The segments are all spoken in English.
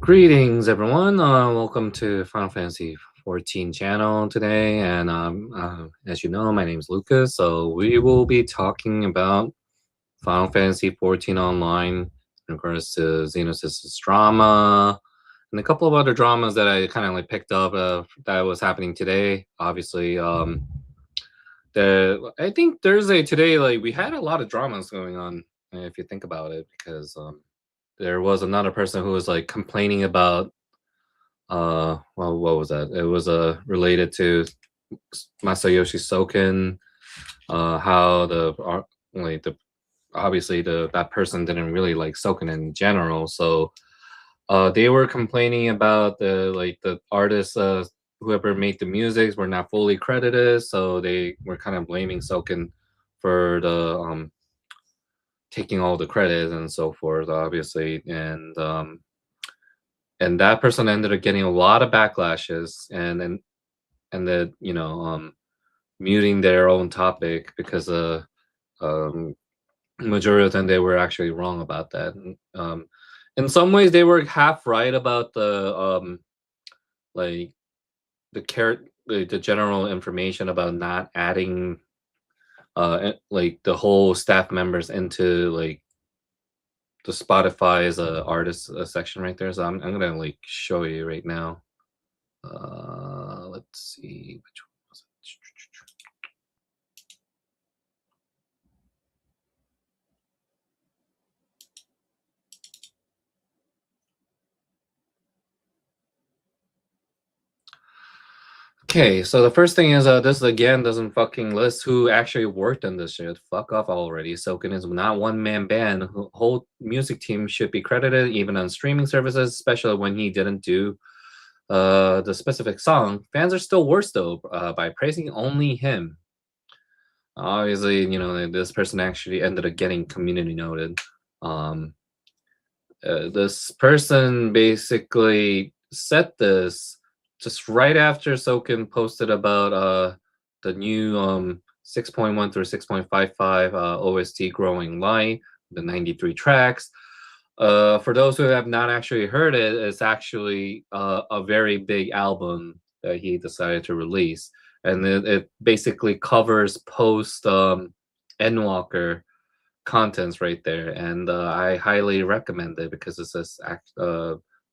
Greetings, everyone. Welcome to Final Fantasy 14 channel today. And as you know, my name is Lucas. So we will be talking about Final Fantasy 14 online in regards to Xenosys' drama and a couple of other dramas that I kind of like picked up that was happening today. Obviously, I think Thursday today, like we had a lot of dramas going on, if you think about it, because there was another person who was like complaining about well, what was that? It was related to Masayoshi Soken, how like the obviously that person didn't really like Soken in general. So they were complaining about the artists, whoever made the music were not fully credited, so they were kind of blaming Soken for the taking all the credit and so forth, obviously. And that person ended up getting a lot of backlashes and the muting their own topic because um majority of them they were actually wrong about that. In some ways they were half right about like the general information about not adding like the whole staff members into like the Spotify's artist section right there. So I'm gonna like show you right now. Let's see which one was it. Okay, so the first thing is this again doesn't fucking list who actually worked on this shit. Fuck off already. Soken is not one man band. Whole music team should be credited even on streaming services, especially when he didn't do the specific song. Fans are still worse though by praising only him. Obviously, this person actually ended up getting community noted. This person basically said this just right after Soken posted about the new 6.1 through 6.55 OST Growing Light, the 93 tracks. For those who have not actually heard it, it's actually a very big album that he decided to release. And it basically covers post Endwalker contents right there, and I highly recommend it because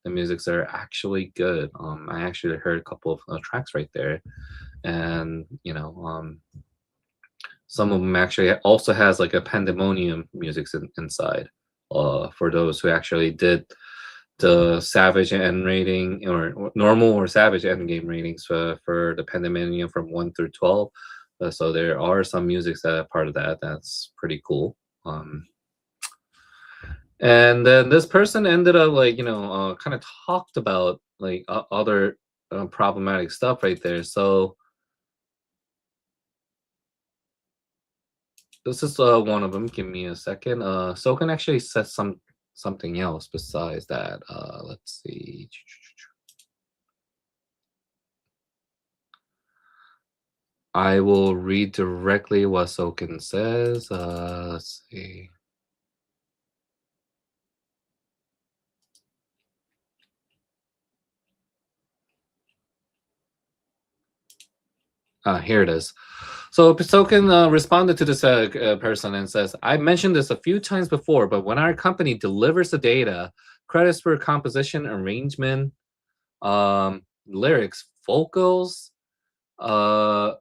the musics are actually good. I actually heard a couple of tracks right there, and some of them actually also has like a pandemonium music inside. For those who actually did the Savage end rating or normal or Savage end game ratings for the pandemonium from 1 through 12. So there are some musics that are part of that. That's pretty cool. And then this person ended up like kind of talked about like other problematic stuff right there. So this is one of them. Give me a second. Soken actually says something else besides that. Let's see. I will read directly what Soken says. Let's see. Here it is. So Soken responded to this person and says, I mentioned this a few times before, but when our company delivers the data, credits for composition, arrangement, lyrics, vocals, and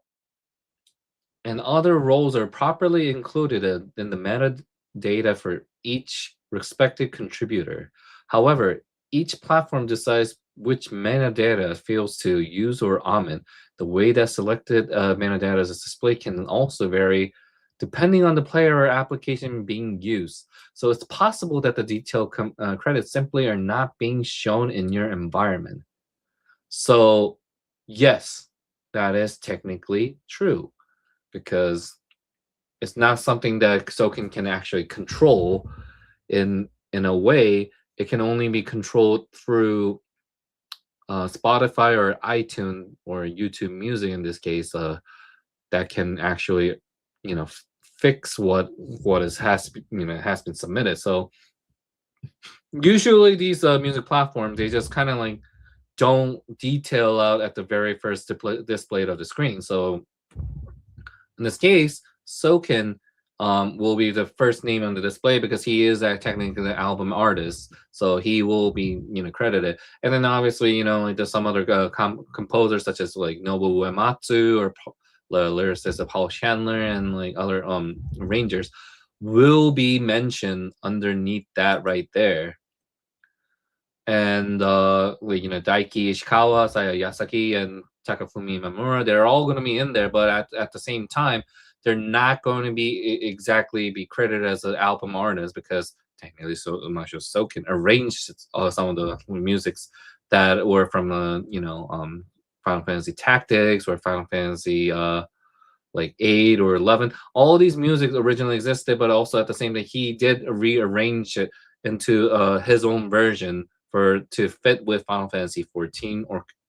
other roles are properly included in the metadata for each respective contributor. However, each platform decides which metadata fields to use or omit. The way that selected metadata is displayed can also vary depending on the player or application being used. So it's possible that the detailed credits simply are not being shown in your environment. So yes, that is technically true because it's not something that Soken can actually control in a way. It can only be controlled through Spotify or iTunes or YouTube Music in this case, that can actually, fix what has been submitted. So Usually these music platforms, they just kind of like don't detail out at the very first display of the screen. So in this case, Soken will be the first name on the display because he is technically the album artist, so he will be credited. And then obviously like there's some other composers such as like Nobuo Uematsu or the lyricist Paul Chandler and like other arrangers will be mentioned underneath that right there. And like, Daiki Ishikawa, Saya Yasaki, and Takafumi Mamura, they're all going to be in there, but at the same time, they're not going to be exactly be credited as an album artist because technically Masho Soken arranged some of the musics that were from Final Fantasy Tactics or Final Fantasy like 8 or 11. All of these music originally existed, but also at the same time he did rearrange it into his own version to fit with Final Fantasy 14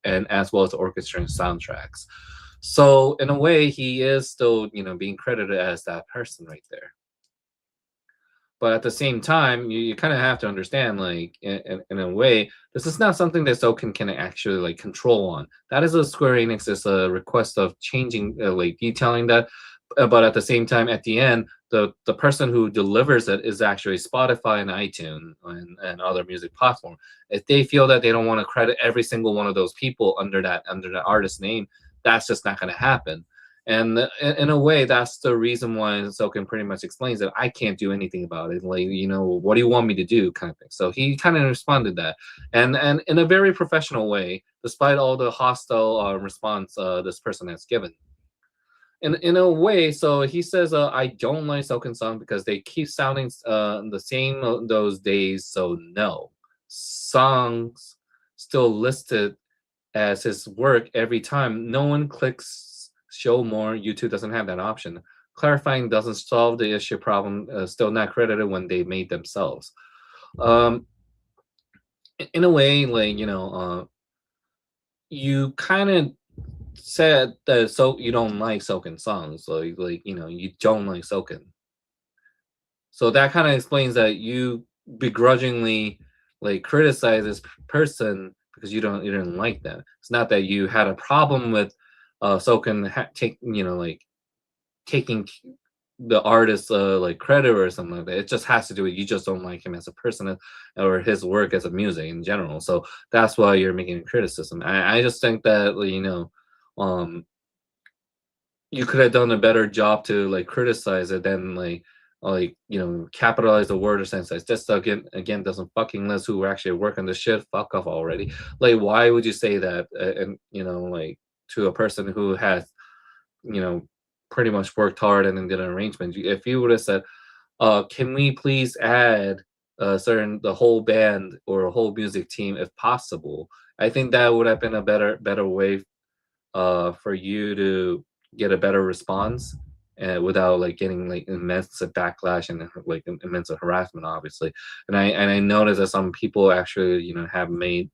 and as well as the orchestra and soundtracks. So in a way, he is still being credited as that person right there. But at the same time, you kind of have to understand, like in a way, this is not something that Soken can actually like control on. That is a Square Enix's request of changing, like detailing that. But at the same time, at the end, the person who delivers it is actually Spotify and iTunes and other music platform. If they feel that they don't want to credit every single one of those people under that artist name, that's just not going to happen. And in a way, that's the reason why Soken pretty much explains that I can't do anything about it. Like, what do you want me to do, kind of thing. So he kind of responded that, and in a very professional way, despite all the hostile response this person has given. In a way, so he says, I don't like Soken song because they keep sounding the same those days. So no, songs still listed as his work every time. No one clicks show more. YouTube doesn't have that option. Clarifying doesn't solve the issue problem. Still not credited when they made themselves. Um, in a way, like you kind of said that so you don't like Soken songs, so like you don't like Soken. So that kind of explains that you begrudgingly like criticize this person because you didn't like them. It's not that you had a problem with Soken like taking the artist like credit or something like that. It just has to do with you just don't like him as a person or his work as a music in general. So that's why you're making a criticism. I just think that um you could have done a better job to like criticize it than capitalize the word or sentence. Just again doesn't fucking list who actually work on the shit. Fuck off already. Like, why would you say that? And like to a person who has you know pretty much worked hard and then did an arrangement. If you would have said, can we please add the whole band or a whole music team if possible? I think that would have been a better way for you to get a better response without like getting like immense backlash and like immense harassment, obviously. And I noticed that some people actually have made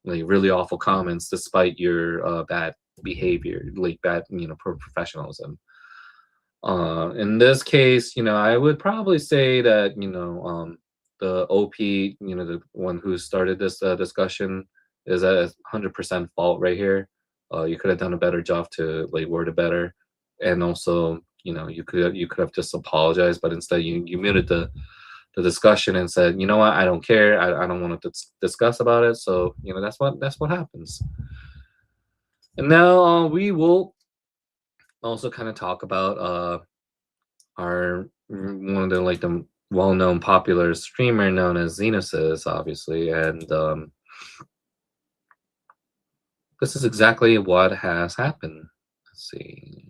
like really awful comments despite your bad behavior, like bad professionalism. In this case, I would probably say that the OP, the one who started this discussion, is at 100% fault right here. You could have done a better job to like word it better, and also you could have just apologized, but instead you muted the discussion and said, you know what, I don't care, I don't want to discuss about it. So that's what happens. And now we will also kind of talk about our one of the like the well-known popular streamer known as Xenosys, obviously, and this is exactly what has happened. Let's see.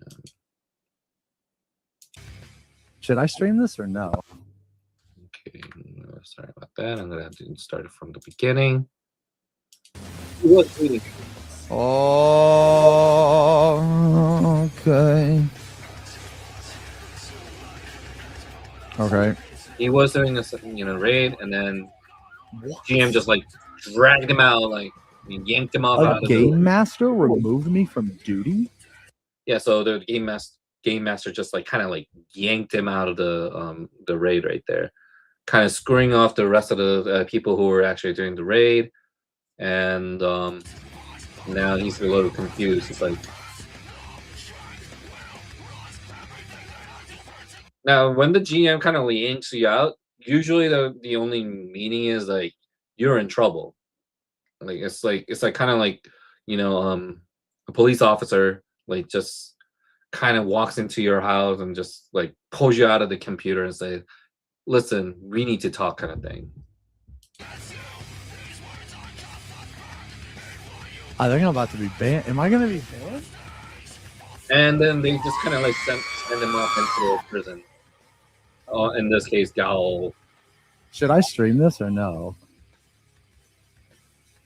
Should I stream this or no? Okay, sorry about that. I'm gonna have to start it from the beginning. Oh, okay. Okay. He was doing this, raid, and then GM just like dragged him out, like yanked him off. A game master removed me from duty? Yeah, so the game master just like kind of like yanked him out of the raid right there. kind of screwing off the rest of the people who were actually doing the raid, and now he's a little confused. It's like, now when the GM kind of yanks you out, usually the only meaning is like you're in trouble. Like it's like kind of like, a police officer like just kind of walks into your house and just like pulls you out of the computer and say, "Listen, we need to talk," kind of thing. I think I'm about to be banned. Am I gonna be banned? And then they just kind of like send him off into a prison. In this case, Gal. Should I stream this or no?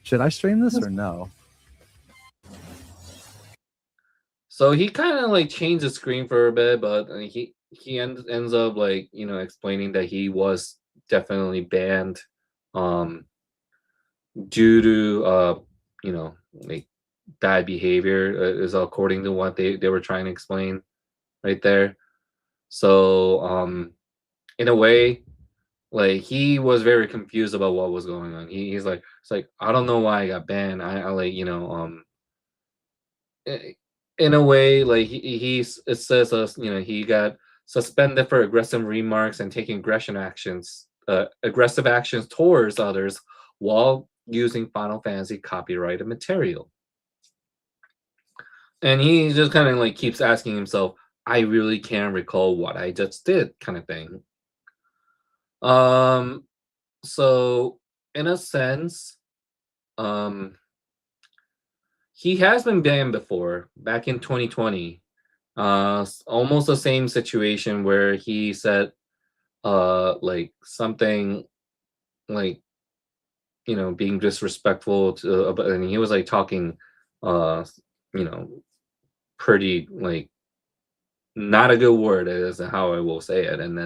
Should I stream this or no? So he kind of like changed the screen for a bit, but ends up like, explaining that he was definitely banned due to like bad behavior, is according to what they were trying to explain right there. So in a way, like he was very confused about what was going on. He's like, it's like, I don't know why I got banned. I like, in a way, like it says us, he got suspended for aggressive remarks and taking aggressive actions towards others while using Final Fantasy copyrighted material. And he just kind of like keeps asking himself, I really can't recall what I just did, kind of thing. So in a sense, he has been banned before, back in 2020. Almost the same situation where he said like something like, being disrespectful to, and he was like talking you know pretty like not a good word is how I will say it. And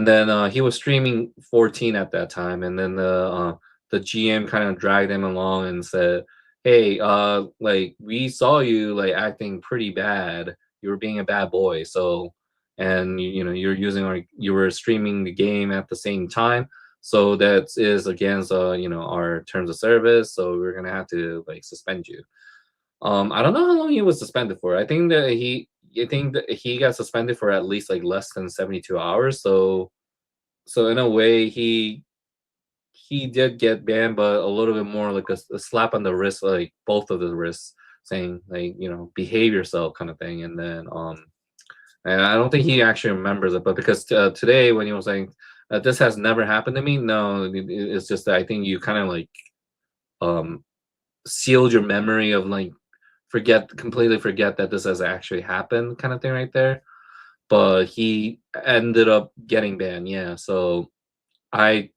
then he was streaming 14 at that time, and then the GM kind of dragged him along and said, "Hey, like we saw you like acting pretty bad. You were being a bad boy. So, and you were streaming the game at the same time. So that is against our terms of service. So we're gonna have to like suspend you." I don't know how long he was suspended for. I think that he got suspended for at least like less than 72 hours. So in a way, he did get banned, but a little bit more like a slap on the wrist, like both of the wrists, saying like, behave yourself, kind of thing. And I don't think he actually remembers it, but because today when he was saying this has never happened to me, no, it's just that I think you kind of like um sealed your memory of like completely forget that this has actually happened, kind of thing right there. But he ended up getting banned, yeah. So I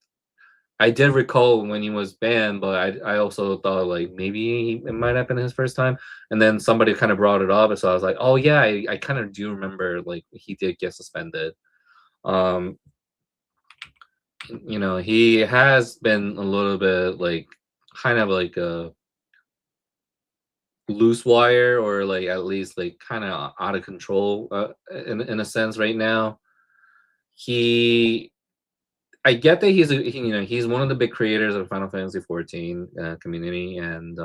I did recall when he was banned, but I also thought like maybe it might have been his first time. And then somebody kind of brought it up, and so I was like, oh yeah, I kind of do remember like he did get suspended. Um, he has been a little bit like kind of like a loose wire, or like at least like kind of out of control, in a sense right now. He I get that he's one of the big creators of Final Fantasy 14 community, and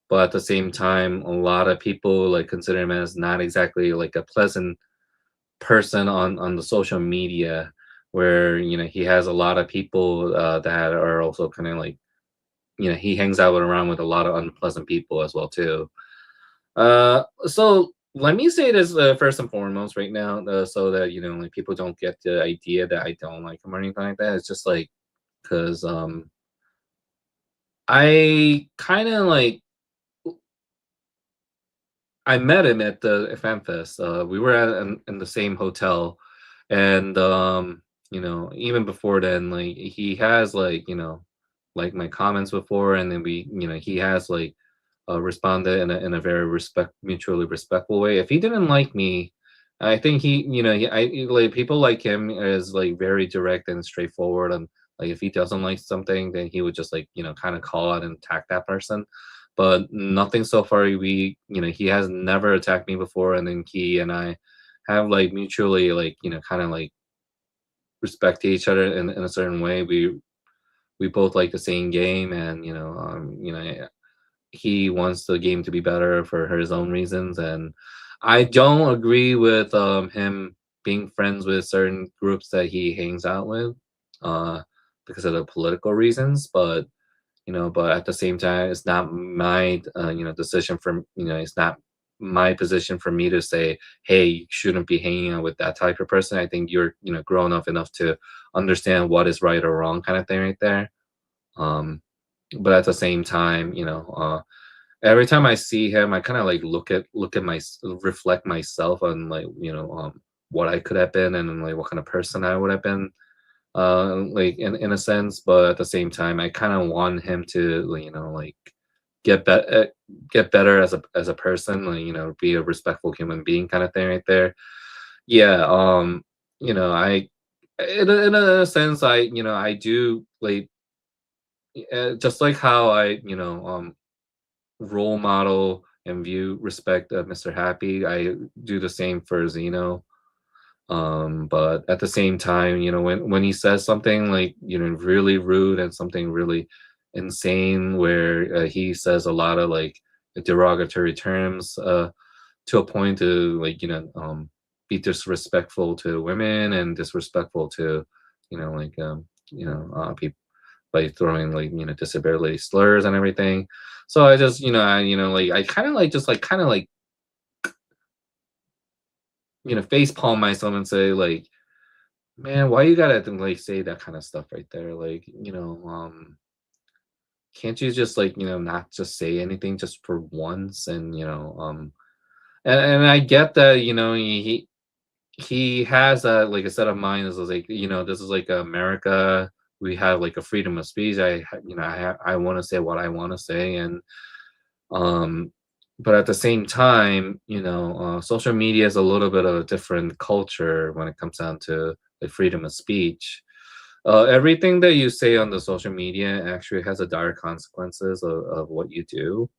but at the same time, a lot of people like consider him as not exactly like a pleasant person on the social media, where he has a lot of people that are also kind of like, he hangs out around with a lot of unpleasant people as well too. So let me say this first and foremost right now, so that like people don't get the idea that I don't like him or anything like that. It's just like because I kind of like I met him at the FM Fest. We were in the same hotel, and even before then, like he has like like my comments before, and then he has like responded in a very mutually respectful way. If he didn't like me, I think like people like him is like very direct and straightforward, and like if he doesn't like something, then he would just like kind of call out and attack that person. But nothing so far. He has never attacked me before, and then he and I have like mutually like kind of like respect each other in a certain way. We both like the same game, and he wants the game to be better for his own reasons, and I don't agree with him being friends with certain groups that he hangs out with, uh, because of the political reasons. But at the same time, it's not my decision for it's not my position for me to say, hey, you shouldn't be hanging out with that type of person. I think you're grown up enough to understand what is right or wrong, kind of thing, right there. Um, but at the same time, every time I see him, I kind of like reflect myself on like what I could have been, and then, like what kind of person I would have been, like in a sense. But at the same time, I kind of want him to like, like get better as a person, like be a respectful human being, kind of thing, right there. Yeah. I in a sense, I do like, just like how I role model and view respect Mr. Happy. I do the same for Xeno. But at the same time, when he says something like really rude and something really insane, where he says a lot of like derogatory terms, to a point to like be disrespectful to women and disrespectful to like people by throwing like disability slurs and everything. So I just like I kind of like just like kind of like face palm myself and say like, man, why you gotta like say that kind of stuff right there? Like can't you just like not just say anything just for once? And and I get that he has a like a set of mind is like this is like America. We have like a freedom of speech. I want to say what I want to say, and um but at the same time, social media is a little bit of a different culture when it comes down to the freedom of speech. Everything that you say on the social media actually has a dire consequences of what you do,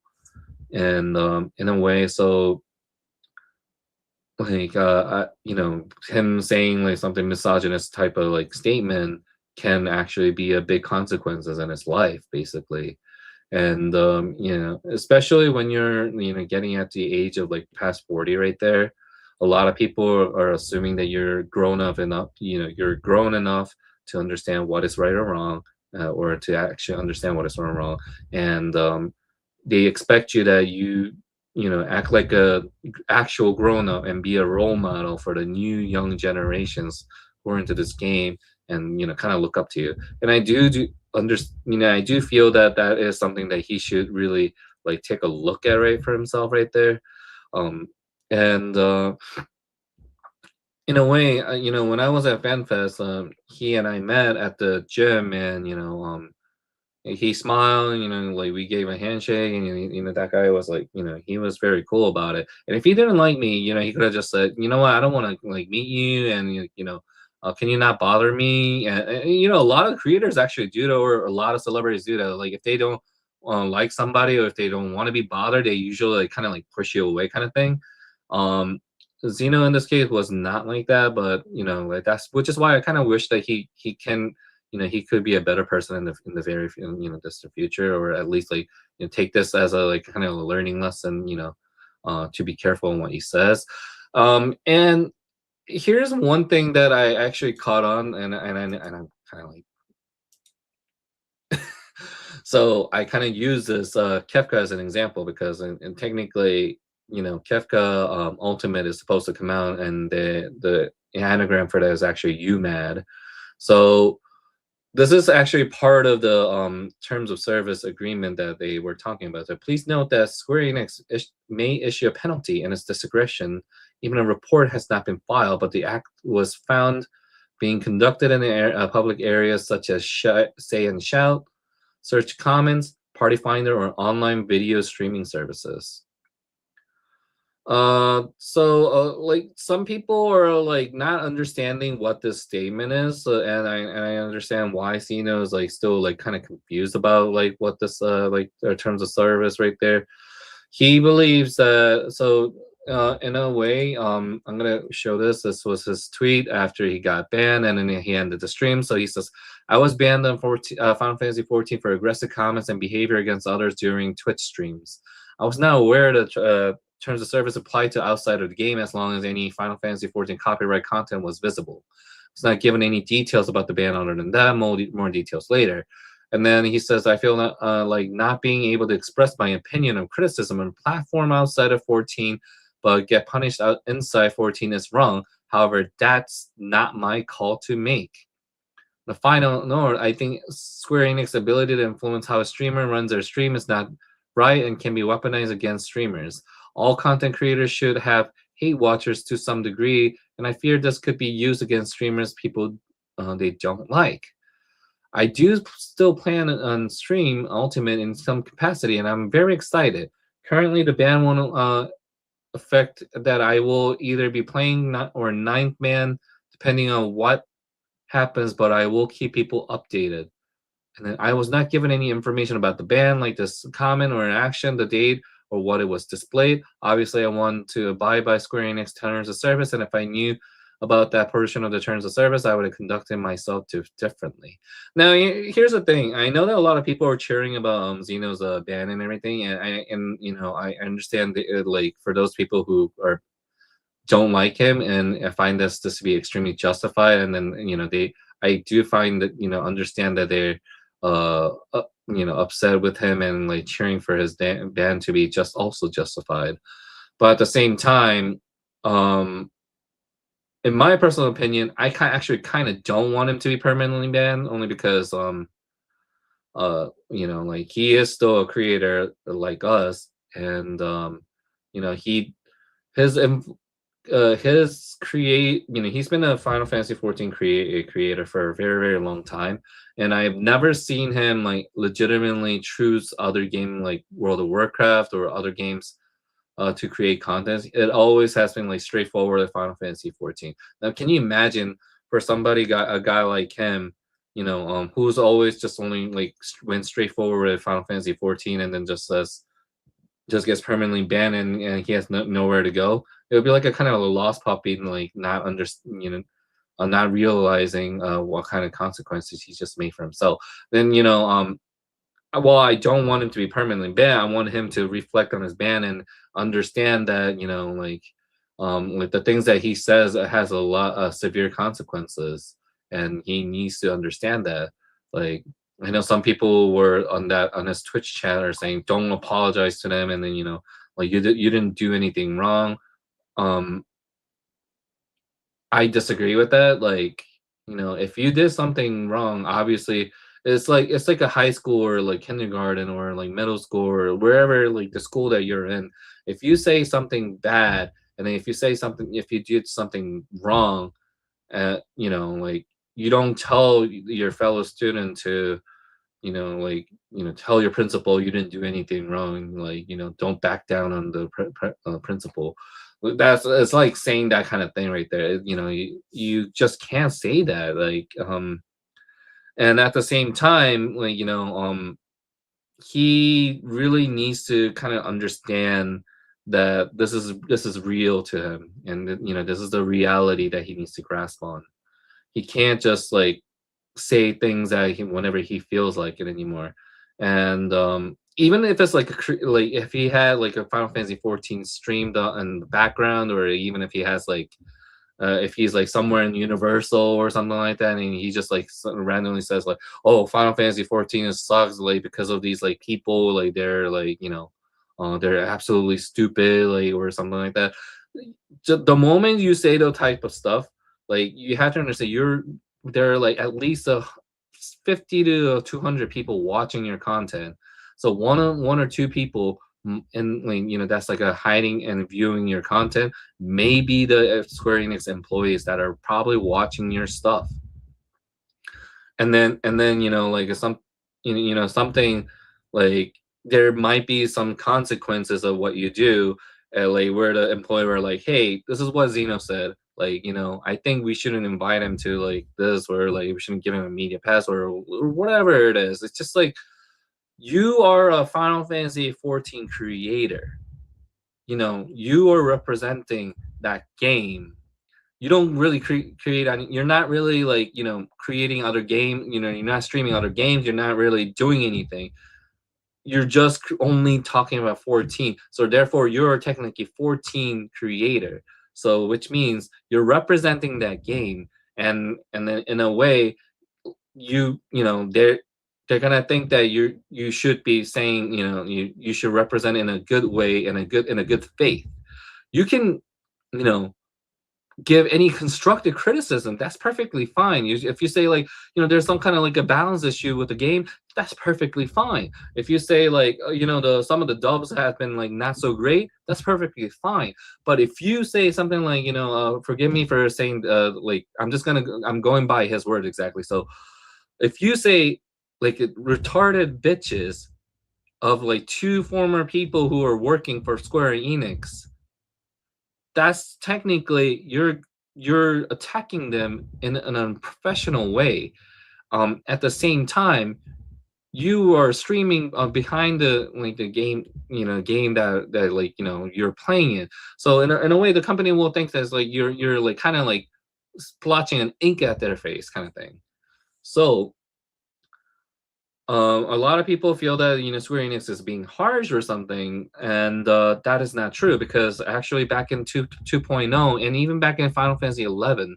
and in a way, so like him saying like something misogynist type of like statement can actually be a big consequences in his life, basically. And especially when you're getting at the age of like past 40 right there, a lot of people are assuming that you're grown up enough, you're grown enough to understand what is right or wrong, or to actually understand what is right or wrong. And they expect you that you act like a actual grown up and be a role model for the new young generations who are into this game, and kind of look up to you. And I do feel that that is something that he should really like take a look at right for himself right there. And In a way, when I was at FanFest, he and I met at the gym, and he smiled, like we gave a handshake, and that guy was like, he was very cool about it. And if he didn't like me, he could have just said, you know what, I don't want to like meet you, and can you not bother me? And a lot of creators actually do that, or a lot of celebrities do that. Like if they don't like somebody, or if they don't want to be bothered, they usually like, kind of like push you away, kind of thing. Um, Xeno in this case was not like that, but like that's which is why I kind of wish that he can he could be a better person in the very distant future, or at least like take this as a like kind of a learning lesson, to be careful in what he says. And here's one thing that I actually caught on, and I'm kind of like, so I kind of use this Kefka as an example, because and technically Kefka Ultimate is supposed to come out, and the anagram for that is actually you mad. So this is actually part of the terms of service agreement that they were talking about. So please note that Square Enix may issue a penalty in its discretion. Even a report has not been filed, but the act was found being conducted in public areas such as Say and Shout, Search Comments, Party Finder, or online video streaming services. Like some people are like not understanding what this statement is, and I understand why Xeno is like still like kind of confused about like what this like terms of service right there. He believes that, so in a way, I'm gonna show this. This was his tweet after he got banned, and then he ended the stream. So he says, "I was banned on Final Fantasy 14 for aggressive comments and behavior against others during Twitch streams. I was not aware that terms of service applied to outside of the game as long as any Final Fantasy 14 copyright content was visible. It's not given any details about the ban other than that. More details later." And then he says, "I feel like not being able to express my opinion or criticism on a platform outside of 14, but get punished out inside 14 is wrong. However, that's not my call to make." The final note, I think Square Enix's ability to influence how a streamer runs their stream is not right and can be weaponized against streamers. All content creators should have hate watchers to some degree, and I fear this could be used against streamers people they don't like. I do still plan on stream Ultimate in some capacity, and I'm very excited. Currently, the ban won't affect that I will either be playing or ninth man, depending on what happens, but I will keep people updated. And then I was not given any information about the ban, like this comment or an action, the date, or what it was displayed. Obviously, I want to abide by Square Enix terms of service, and if I knew about that portion of the terms of service, I would have conducted myself differently. Now, here's the thing: I know that a lot of people are cheering about Xeno's ban and everything, and I understand like for those people who are don't like him and I find this to be extremely justified, and then I do find that understand that they're upset with him and like cheering for his ban to be just also justified. But at the same time, in my personal opinion, I actually kind of don't want him to be permanently banned, only because like he is still a creator like us, and he his he's been a Final Fantasy 14 creator for a very, very long time, and I've never seen him like legitimately choose other game like World of Warcraft or other games to create content. It always has been like straightforward with Final Fantasy 14. Now, can you imagine for a guy like him, who's always just only like went straightforward with Final Fantasy 14 and then just gets permanently banned and he has nowhere to go? It would be like a kind of a lost puppy, and like not realizing what kind of consequences he's just made for himself. Then while I don't want him to be permanently banned, I want him to reflect on his ban and understand that like the things that he says has a lot of severe consequences, and he needs to understand that. Like, I know some people were on his Twitch chat are saying don't apologize to them, and then like you didn't do anything wrong. um I disagree with that. Like, if you did something wrong, obviously it's like a high school or like kindergarten or like middle school or wherever, like the school that you're in. If you say something bad, and then if you did something wrong, like you don't tell your fellow student to like tell your principal you didn't do anything wrong, like don't back down on the principal. It's like saying that kind of thing right there. You just can't say that, like and at the same time, like he really needs to kind of understand that this is real to him, and this is the reality that he needs to grasp on. He can't just like say things that whenever he feels like it anymore. And even if it's like like if he had like a Final Fantasy 14 streamed in the background, or even if he has like if he's like somewhere in Universal or something like that, and he just like randomly says like, "Oh, Final Fantasy 14 is sucks like because of these like people, like they're like they're absolutely stupid, like," or something like that. The moment you say those type of stuff, like you have to understand there are like at least 50 to 200 people watching your content. So one or two people, and like that's like a hiding and viewing your content, maybe the Square Enix employees that are probably watching your stuff. And then like something like there might be some consequences of what you do, like where the employer were like, "Hey, this is what Xeno said, like I think we shouldn't invite him to like this, or like we shouldn't give him a media pass, or whatever it is." It's just like, you are a Final Fantasy 14 creator. you are representing that game. You don't really create any, you're not really like, creating other game, you're not streaming other games, you're not really doing anything. You're just only talking about 14. So therefore you're technically 14 creator. So which means you're representing that game, and then in a way, they're gonna think that you should be saying, you should represent in a good way, in a good faith. You can, you know give any constructive criticism. That's perfectly fine. If you say, like, there's some kind of like a balance issue with the game, that's perfectly fine. If you say, like, the some of the dubs have been like not so great, that's perfectly fine. But if you say something like, forgive me for saying, like, I'm going by his word exactly. So if you say, like, retarded bitches of like two former people who are working for Square Enix, that's technically you're attacking them in an unprofessional way. At the same time, you are streaming behind the game, game that like, you're playing it. So in a way, the company will think that like you're like kind of like splotching an ink at their face kind of thing. So a lot of people feel that, Square Enix is being harsh or something, and that is not true, because actually back in 2.0, and even back in Final Fantasy 11,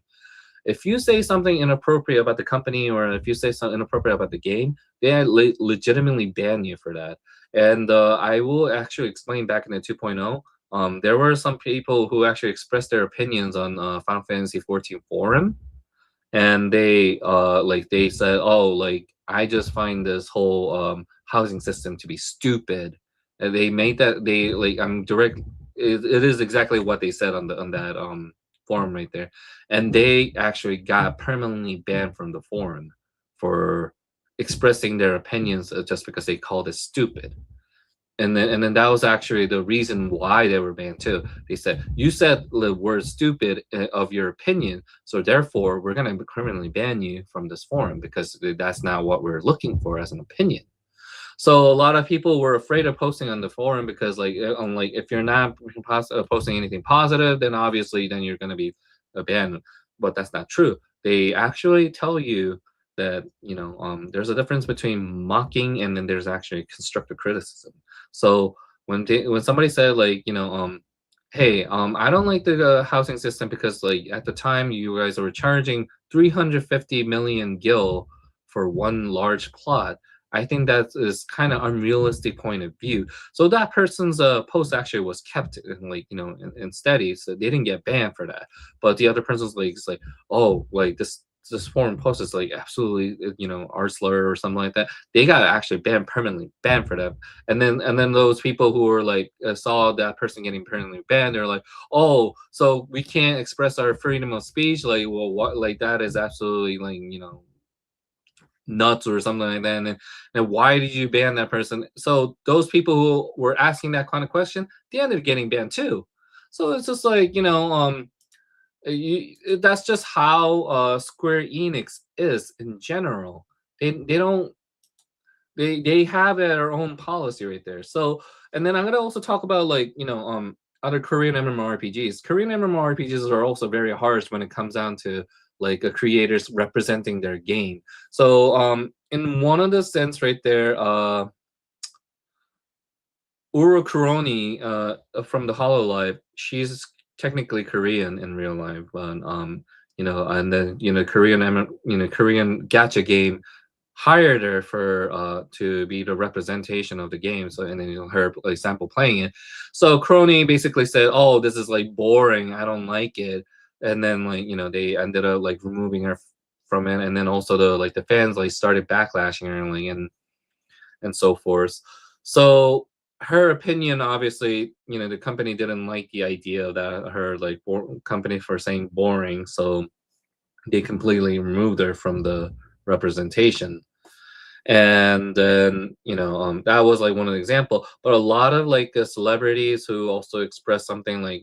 if you say something inappropriate about the company, or if you say something inappropriate about the game, they legitimately ban you for that. And I will actually explain back in the 2.0. There were some people who actually expressed their opinions on Final Fantasy 14 forum, and they said, oh, like, I just find this whole housing system to be stupid. And they made that, they like, I'm direct, it is exactly what they said on that forum right there. And they actually got permanently banned from the forum for expressing their opinions, just because they called it stupid. And then that was actually the reason why they were banned too. They said, you said the word stupid of your opinion, so therefore we're going to criminally ban you from this forum, because that's not what we're looking for as an opinion. So a lot of people were afraid of posting on the forum, because like, if you're not posting anything positive, then obviously then you're going to be banned. But that's not true. They actually tell you that, there's a difference between mocking and then there's actually constructive criticism. So when somebody said, like, hey, I don't like the housing system, because like at the time you guys were charging 350 million gil for one large plot, I think that is kind of unrealistic point of view. So that person's post actually was kept in, like, in steady, so they didn't get banned for that. But the other person's like, it's like, oh, like this foreign post is like absolutely, art slur or something like that. They got actually permanently banned for that. And then those people who were like, saw that person getting permanently banned, they're like, oh, so we can't express our freedom of speech? Like, well, what, like, that is absolutely, like, nuts or something like that. And why did you ban that person? So those people who were asking that kind of question, they ended up getting banned too. So it's just like, that's just how Square Enix is in general. They don't, they have their own policy right there. So, and then I'm gonna also talk about, like, other Korean MMORPGs. Korean MMORPGs are also very harsh when it comes down to like creators representing their game. So in one of the sense right there, Uro Kuroni from the Hololive, she's technically Korean in real life, but and then Korean gacha game hired her for to be the representation of the game. So, and then her like sample playing it. So Crony basically said, "Oh, this is like boring. I don't like it." And then like they ended up like removing her from it, and then also the fans like started backlashing her, like, and so forth. So her opinion, obviously, the company didn't like the idea of that, her like company for saying boring, so they completely removed her from the representation. And then that was like one of the example. But a lot of like celebrities who also express something like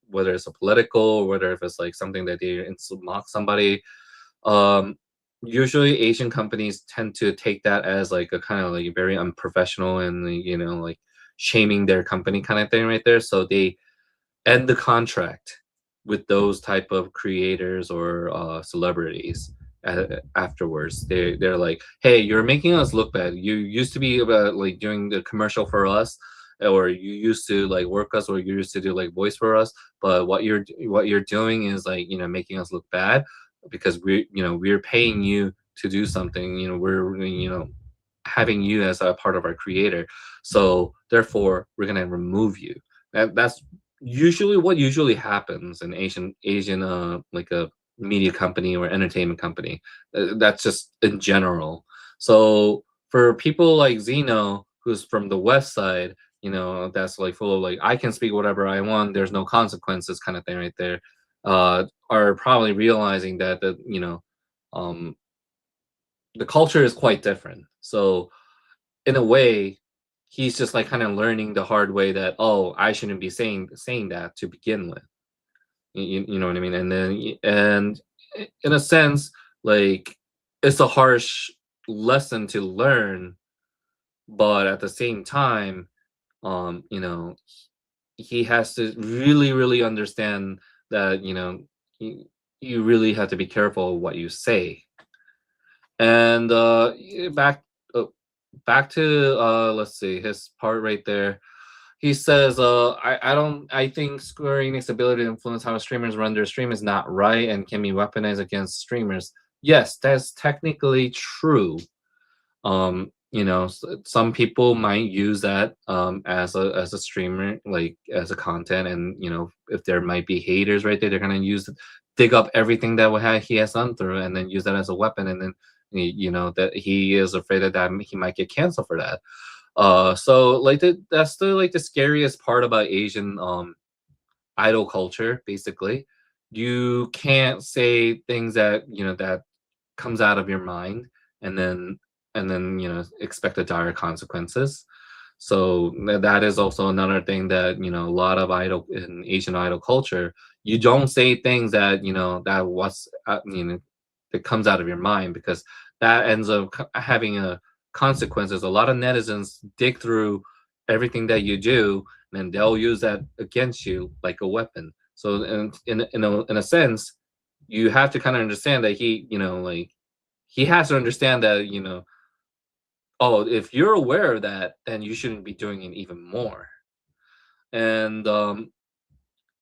whether it's a political, or whether if it's like something that they mock somebody, um usually Asian companies tend to take that as like a kind of like very unprofessional, and like shaming their company kind of thing right there. So they end the contract with those type of creators or celebrities afterwards. They're like, hey, you're making us look bad. You used to be about like doing the commercial for us, or you used to like work us, or you used to do like voice for us, but what you're doing is like, making us look bad, because we're paying you to do something. We're having you as a part of our creator, so therefore we're gonna remove you. That's usually what usually happens in Asian like a media company or entertainment company. That's just in general. So for people like Xeno, who's from the West Side, that's like full of like, I can speak whatever I want, there's no consequences kind of thing right there, are probably realizing that um the culture is quite different. So in a way, he's just like kind of learning the hard way that, oh, I shouldn't be saying that to begin with. You know what I mean? And then and in a sense, like, it's a harsh lesson to learn, but at the same time, you know, he has to really, really understand that, you really have to be careful what you say. And uh, back to let's see, his part right there. He says, I think Square Enix's ability to influence how streamers run their stream is not right and can be weaponized against streamers. Yes, that's technically true. Some people might use that as a streamer, like as a content, and if there might be haters right there, they're gonna dig up everything that he has done through, and then use that as a weapon, and then that he is afraid that he might get canceled for that. So like that's the scariest part about Asian idol culture. Basically, you can't say things that comes out of your mind, and then expect the dire consequences. So that is also another thing that a lot of idol in Asian idol culture, you don't say things that that comes out of your mind, because that ends up having a consequences. A lot of netizens dig through everything that you do, and then they'll use that against you like a weapon. So in a sense, you have to kind of understand that he has to understand that oh, if you're aware of that, then you shouldn't be doing it even more. And a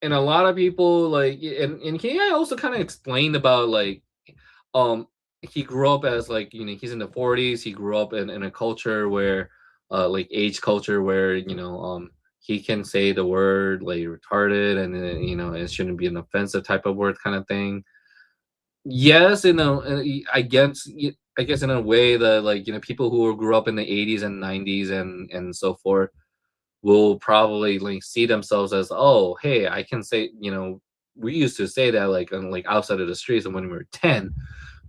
lot of people like, and he also kind of explained about like, um he grew up as like, he's in the 40s. He grew up in a culture where like age culture where he can say the word like retarded, and it shouldn't be an offensive type of word kind of thing. Yes, I guess in a way that, like, people who grew up in the 80s and 90s and so forth will probably like see themselves as, oh, hey, I can say, we used to say that like like outside of the streets and when we were 10.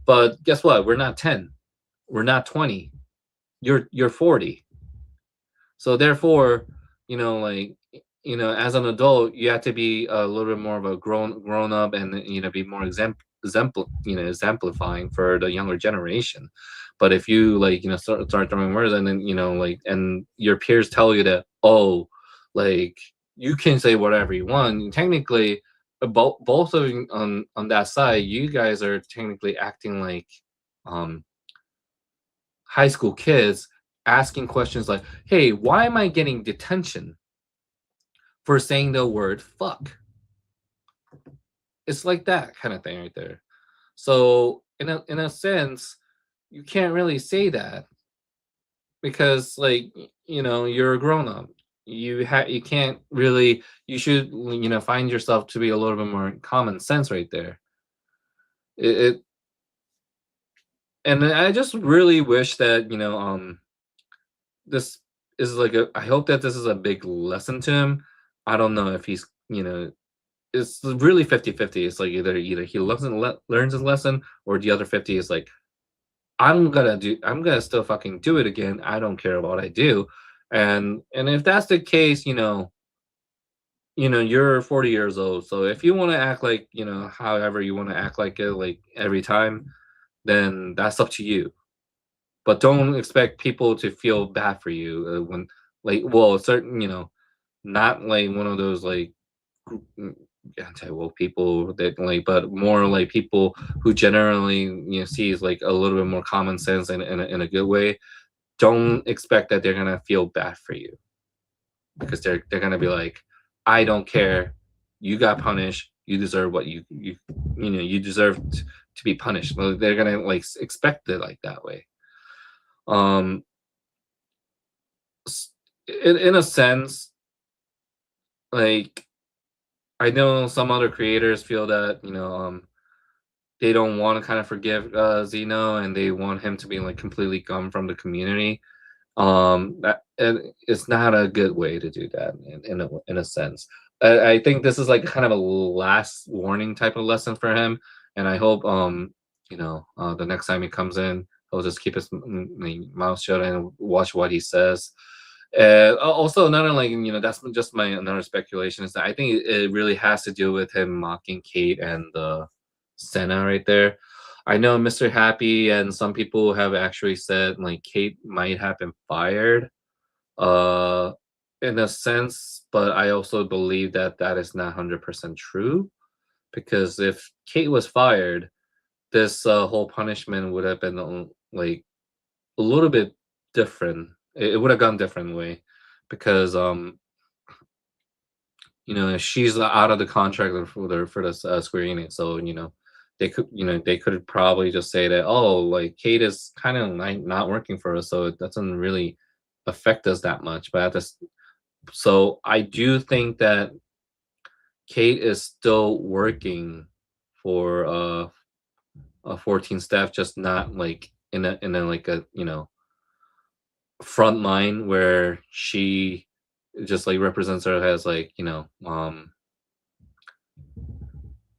But guess what? We're not 10. We're not 20. You're 40. So therefore, like, as an adult, you have to be a little bit more of a grown up, and be more exemplifying for the younger generation. But if you like, start throwing words, and then like, and your peers tell you that, oh, like, you can say whatever you want, technically, both of you on that side, you guys are technically acting like um high school kids, asking questions like, hey, why am I getting detention for saying the word fuck? It's like that kind of thing right there. So in a sense, you can't really say that, because like, you're a grown up. You can't really, you should find yourself to be a little bit more common sense right there. It and I just really wish that this is like I hope that this is a big lesson to him. I don't know if he's, it's really 50-50. It's like either he learns his lesson, or the other 50 is like, I'm gonna still fucking do it again. I don't care what I do. And if that's the case, you're 40 years old. So if you want to act like, however you want to act like it, like every time, then that's up to you. But don't expect people to feel bad for you when like, well, certain, not like one of those like anti-woke people that like, but more like people who generally sees like a little bit more common sense in a good way. Don't expect that they're gonna feel bad for you, because they're gonna be like, I don't care, you got punished, you deserve what you deserve to be punished. Well, they're gonna like expect it like that way. um in a sense, like, I know some other creators feel that they don't want to kind of forgive Xeno, and they want him to be like completely gone from the community. That, and it's not a good way to do that in a sense. I think this is like kind of a last warning type of lesson for him, and I hope the next time he comes in, he'll just keep his mouth shut and watch what he says. Also, another like that's just my another speculation, is that I think it really has to do with him mocking Kate and Senna right there. I know Mr. Happy and some people have actually said like Kate might have been fired, uh, in a sense, but I also believe that that is not 100% true, because if Kate was fired, this whole punishment would have been like a little bit different. It would have gone different way, because she's out of the contract for the Square Enix, so they could probably just say that, oh, like Kate is kind of like not working for us, so it doesn't really affect us that much. But so I do think that Kate is still working for 14 staff, just not like in a like a front line where she just like represents her as like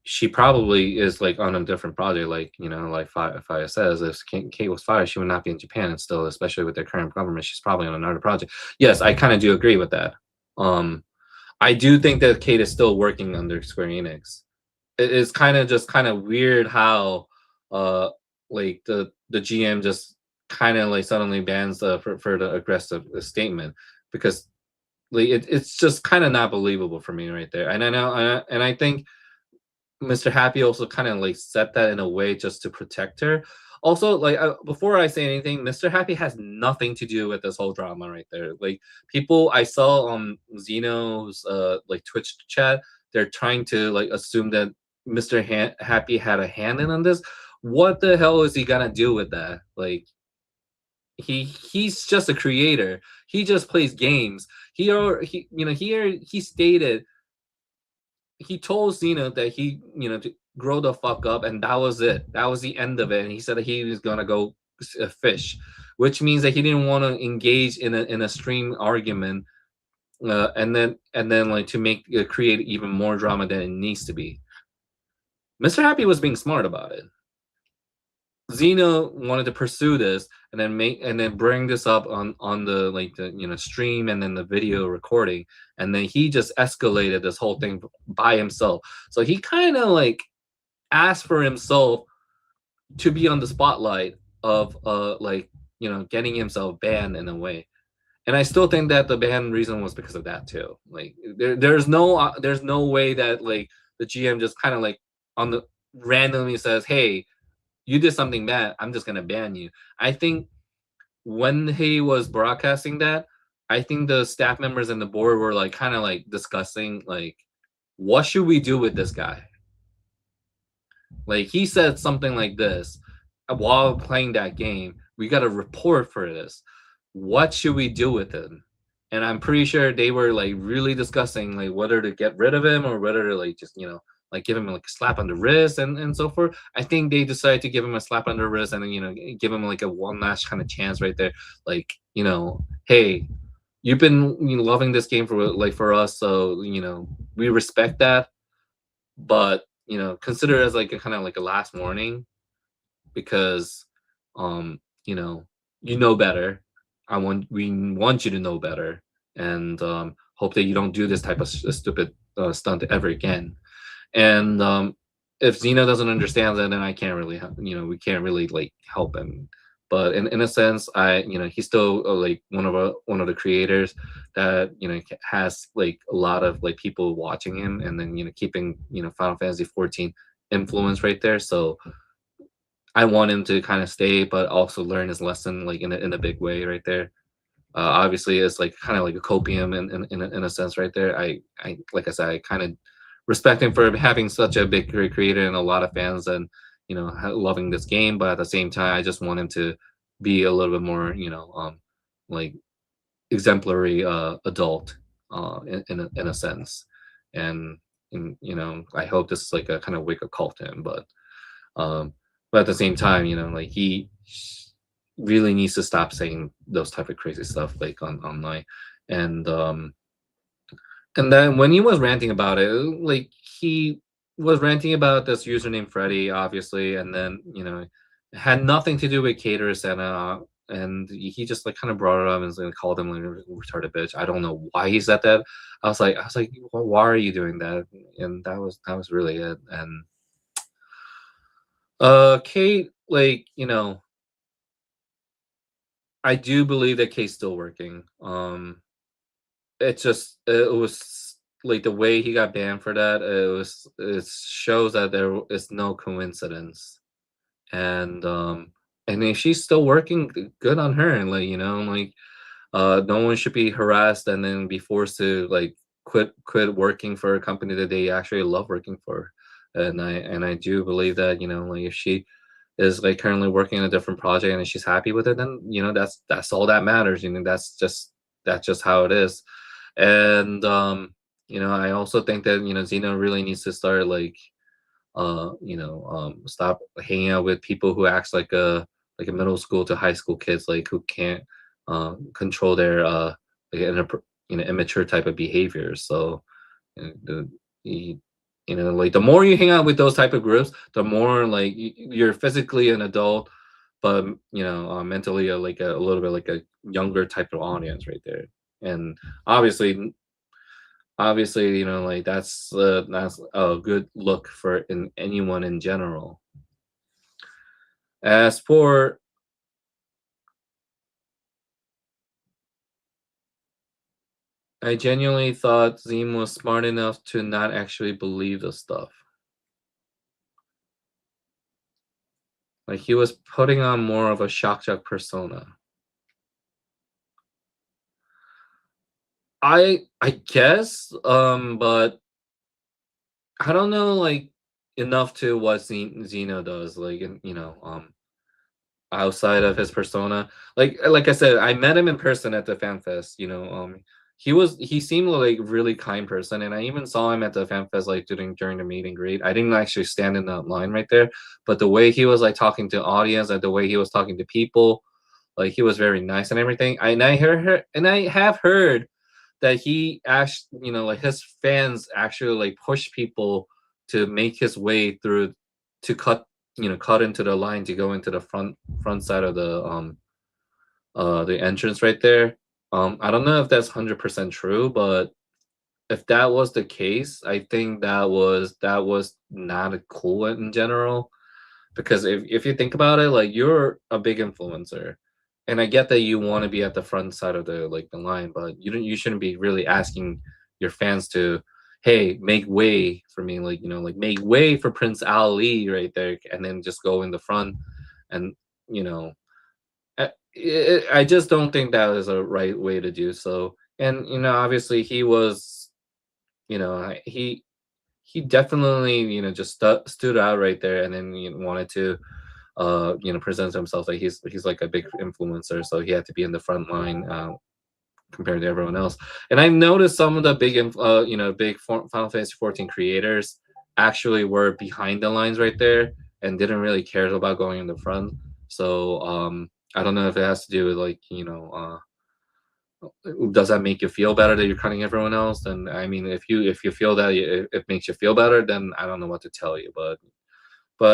she probably is like on a different project, like like Fire says, if Kate was fired, she would not be in Japan, and still, especially with their current government, she's probably on another project. Yes, I kind of do agree with that. um I do think that Kate is still working under Square Enix. It is kind of weird how like the GM just kind of like suddenly bans for the aggressive statement, because like it's just kind of not believable for me right there. And I know, and I think Mr. Happy also kind of like set that in a way just to protect her. Also, like, before I say anything, Mr. Happy has nothing to do with this whole drama right there. Like, people I saw on Xeno's like Twitch chat, they're trying to like assume that Mr. Happy had a hand in on this. What the hell is he gonna do with that? Like, he's just a creator. He just plays games. He stated, he told Xeno that to grow the fuck up, and that was it. That was the end of it. And he said that he was gonna go fish, which means that he didn't want to engage in a stream argument, and then like to make create even more drama than it needs to be. Mr. Happy was being smart about it. Xeno wanted to pursue this, and then bring this up on the like the stream, and then the video recording, and then he just escalated this whole thing by himself. So he kind of like asked for himself to be on the spotlight of like getting himself banned in a way. And I still think that the ban reason was because of that too. Like, there's no way that like the GM just kind of like on the randomly says, hey, you did something bad, I'm just gonna ban you. I think when he was broadcasting that, I think the staff members and the board were like kind of like discussing like, what should we do with this guy? Like, he said something like this while playing that game. We got a report for this. What should we do with him? And I'm pretty sure they were like really discussing like whether to get rid of him, or whether to like just like give him like a slap on the wrist and so forth. I think they decided to give him a slap on the wrist, and then give him like a one last kind of chance right there. Like, hey, you've been loving this game for us, so we respect that, but consider it as like a kind of like a last warning, because you know better. We want you to know better, and hope that you don't do this type of stupid stunt ever again. And if Xeno doesn't understand that, then I can't really help, we can't really like help him. but in a sense, he's still like one of the creators that has like a lot of like people watching him, and then keeping Final Fantasy 14 influence right there. So I want him to kind of stay, but also learn his lesson like in a big way right there. Obviously, it's like kind of like a copium in a sense right there. I like I said, I kind of respect him for having such a big creator and a lot of fans, and loving this game. But at the same time, I just want him to be a little bit more like exemplary adult in a sense. And I hope this is like a kind of wake up call to him. Um but at the same time, like he really needs to stop saying those type of crazy stuff like on online. And um and then when he was ranting about it, like he was ranting about this user named Freddy, obviously, and then it had nothing to do with Caterus, and he just like kind of brought it up and like, called him like a retarded bitch. I don't know why he said that. I was like, why are you doing that? And that was really it. And Kate, like I do believe that Kate's still working. It was like the way he got banned for that. It shows that there is no coincidence, and if she's still working, good on her. And like like no one should be harassed and then be forced to like quit working for a company that they actually love working for. And I do believe that like if she is like currently working on a different project and she's happy with it, then that's all that matters. That's just how it is. And I also think that Xeno really needs to start like stop hanging out with people who acts like a middle school to high school kids, like who can't control their like immature type of behaviors. So the you, like the more you hang out with those type of groups, the more like you're physically an adult, but mentally a little bit like a younger type of audience right there. And obviously like that's a good look for in anyone in general. As for I genuinely thought Zim was smart enough to not actually believe the stuff. Like he was putting on more of a shock jock persona. I guess, but I don't know like enough to what Xeno does, like outside of his persona. Like I said, I met him in person at the fan fest. He seemed like really kind person, and I even saw him at the fan fest like during the meet and greet. I didn't actually stand in that line right there, but the way he was like talking to audience and the way he was talking to people, like he was very nice and everything. And I have heard that he actually, like his fans actually like push people to make his way through to cut into the line to go into the front side of the entrance right there. I don't know if that's 100% true, but if that was the case, I think that was not a cool in general. Because if you think about it, like you're a big influencer, and I get that you want to be at the front side of the line, but you shouldn't be really asking your fans to, hey, make way for me, like like make way for Prince Ali right there, and then just go in the front. And you know I just don't think that is a right way to do so. And obviously he was, he definitely just stood out right there, and then wanted to present himself like he's like a big influencer, so he had to be in the front line compared to everyone else. And I noticed some of the big Final Fantasy 14 creators actually were behind the lines right there and didn't really care about going in the front. So I don't know if it has to do with like does that make you feel better that you're cutting everyone else? Then I mean, if you feel that it makes you feel better, then I don't know what to tell you. But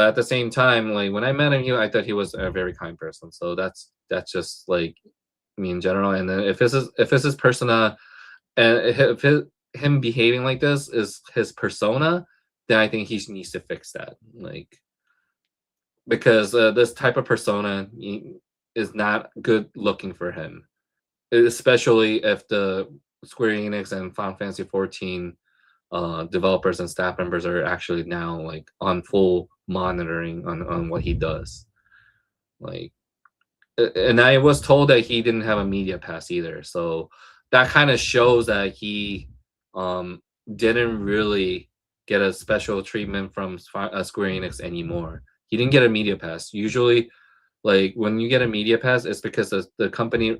at the same time, like when I met him, I thought he was a very kind person. So that's just like me in general. And then if it's his persona, and him behaving like this is his persona, then I think he needs to fix that. Like because this type of persona, is not good looking for him, especially if the Square Enix and Final Fantasy 14 developers and staff members are actually now like on full monitoring on what he does. Like, and I was told that he didn't have a media pass either, so that kind of shows that he um didn't really get a special treatment from Square Enix anymore. He didn't get a media pass. Usually, like when you get a media pass, it's because the company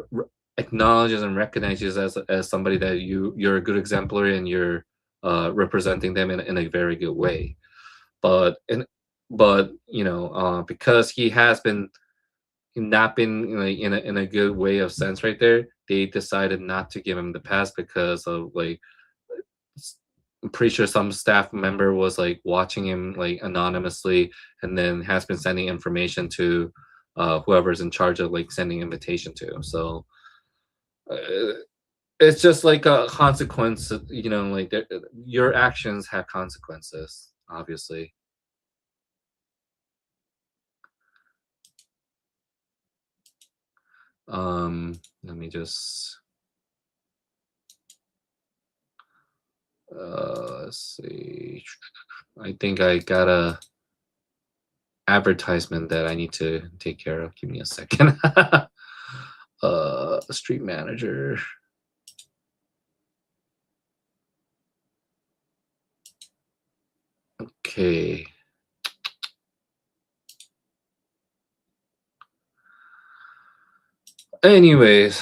acknowledges and recognizes as somebody that you're a good exemplary and you're representing them in a very good way. But you know, because he has been not been like in a good way of sense right there, they decided not to give him the pass because of like I'm pretty sure some staff member was like watching him like anonymously and then has been sending information to whoever's in charge of like sending invitation to. So uh, it's just like a consequence, you know, like your actions have consequences, obviously. Let me just let's see. I think I got a advertisement that I need to take care of. Give me a second. Street manager. Okay. Anyways,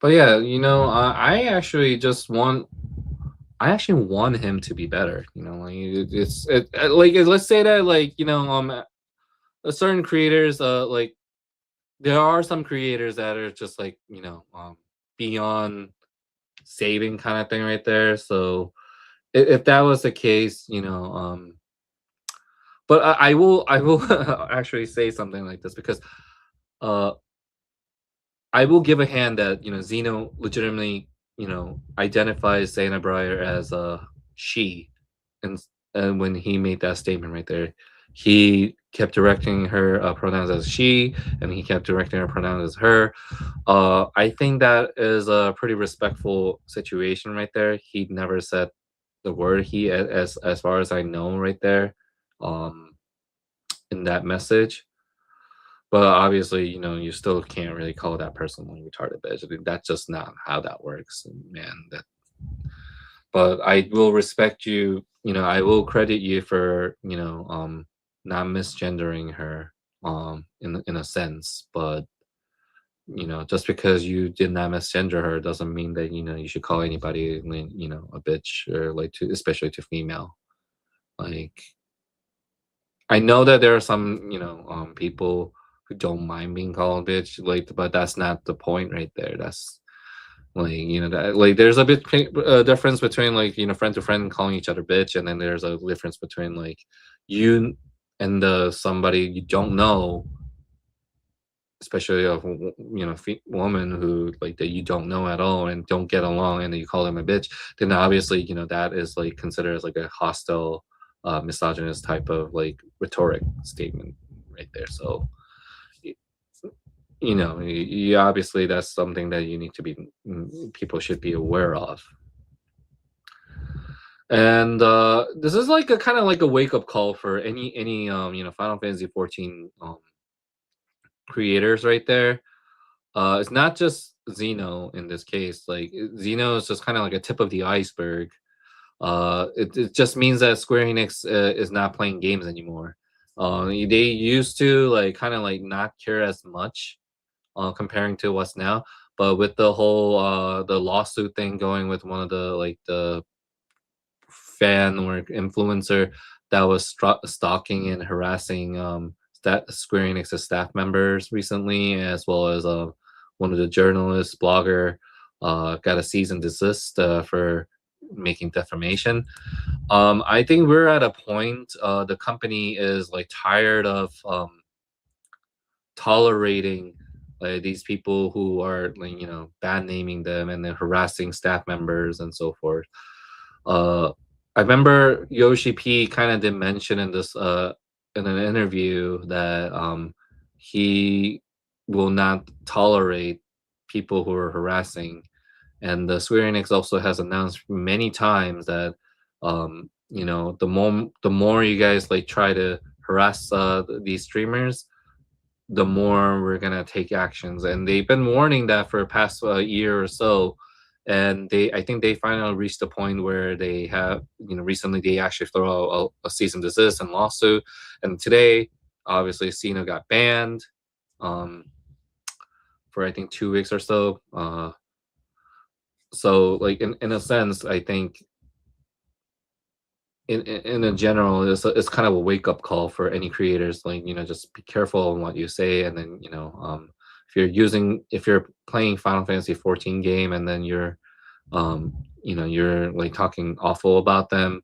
but yeah, you know, I actually want him to be better. You know, like like let's say that like you know certain creators like there are some creators that are just like you know beyond saving kind of thing right there. So if that was the case, you know, but I will actually say something like this because uh I will give a hand that you know Xeno legitimately you know identifies Xena Breyer as a she, and when he made that statement right there, he kept directing her pronouns as she, and he kept directing her pronouns as her. I think that is a pretty respectful situation right there. He never said the word he as far as I know right there, um, in that message. But obviously, you know, you still can't really call that person a retarded bitch. I mean, that's just not how that works, man. But I will respect you. You know, I will credit you for you know not misgendering her in a sense. But you know, just because you did not misgender her doesn't mean that you know you should call anybody you know a bitch or like to especially to female. Like I know that there are some, you know, people who don't mind being called a bitch, like, but that's not the point right there. That's like, you know, that like there's a bit difference between like, you know, friend to friend calling each other bitch, and then there's a difference between like you and somebody you don't know, especially a you know woman who like that you don't know at all and don't get along, and then you call them a bitch. Then obviously, you know, that is like considered as like a hostile misogynist type of like rhetoric statement right there. So you know you obviously that's something that you need to be people should be aware of. And this is like a kind of like a wake-up call for any you know Final Fantasy 14 creators right there. It's not just Xeno in this case. Like Xeno is just kind of like a tip of the iceberg. It just means that Square Enix is not playing games anymore. They used to like kind of like not care as much comparing to what's now. But with the whole the lawsuit thing going with one of the like the fan or influencer that was stalking and harassing Square Enix's staff members recently, as well as one of the journalists, blogger, got a cease and desist for making defamation. I think we're at a point. The company is like tired of tolerating these people who are like you know bad naming them and then harassing staff members and so forth. Uh, I remember Yoshi P kind of did mention in this in an interview that he will not tolerate people who are harassing, and the Square Enix also has announced many times that the more you guys like try to harass these streamers, the more we're gonna take actions. And they've been warning that for the past year or so. And I think they finally reached the point where they have, recently they actually throw a cease and desist and lawsuit. And today, obviously, Xeno got banned um, for I think 2 weeks or so. So, like in a sense, I think in a general, it's kind of a wake up call for any creators. Like, just be careful on what you say, and then if you're playing Final Fantasy 14 game, and then you're like talking awful about them,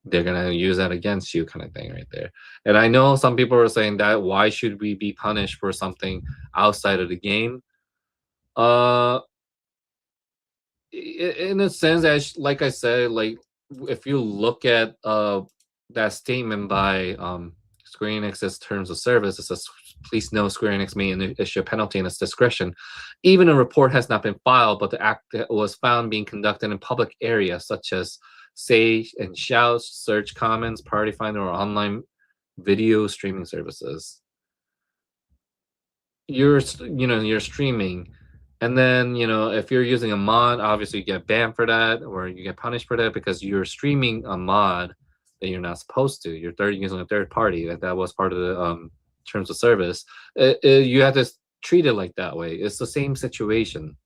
they're gonna use that against you, kind of thing, right there. And I know some people are saying that why should we be punished for something outside of the game? Uh, in a sense, as like I said, like if you look at that statement by Square Enix's terms of service, it says, "Please know Square Enix may issue a penalty in its discretion. Even a report has not been filed, but the act was found being conducted in public areas such as Say and Shout, Search Comments, Party Finder, or online video streaming services." You're streaming, and then if you're using a mod, obviously you get banned for that, or you get punished for that because you're streaming a mod that you're not supposed to. You're using a third party, that was part of the terms of service. You have to treat it like that way. It's the same situation.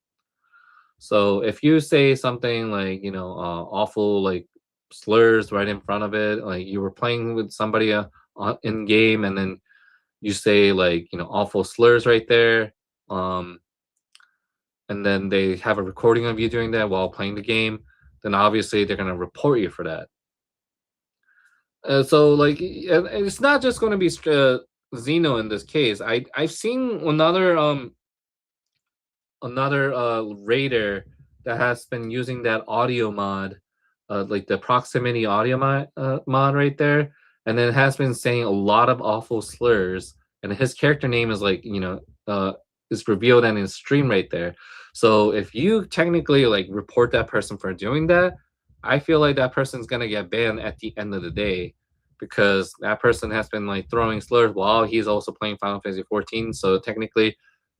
So if you say something like awful like slurs right in front of it, like you were playing with somebody in game, and then you say like awful slurs right there, um and then they have a recording of you doing that while playing the game, then obviously they're going to report you for that. So like, and it's not just going to be Xeno in this case. I've seen another raider that has been using that audio mod, like the proximity audio mod right there, and then has been saying a lot of awful slurs, and his character name is like is revealed in his stream right there. So if you technically like report that person for doing that, I feel like that person's gonna get banned at the end of the day, because that person has been like throwing slurs while he's also playing Final Fantasy 14. So technically,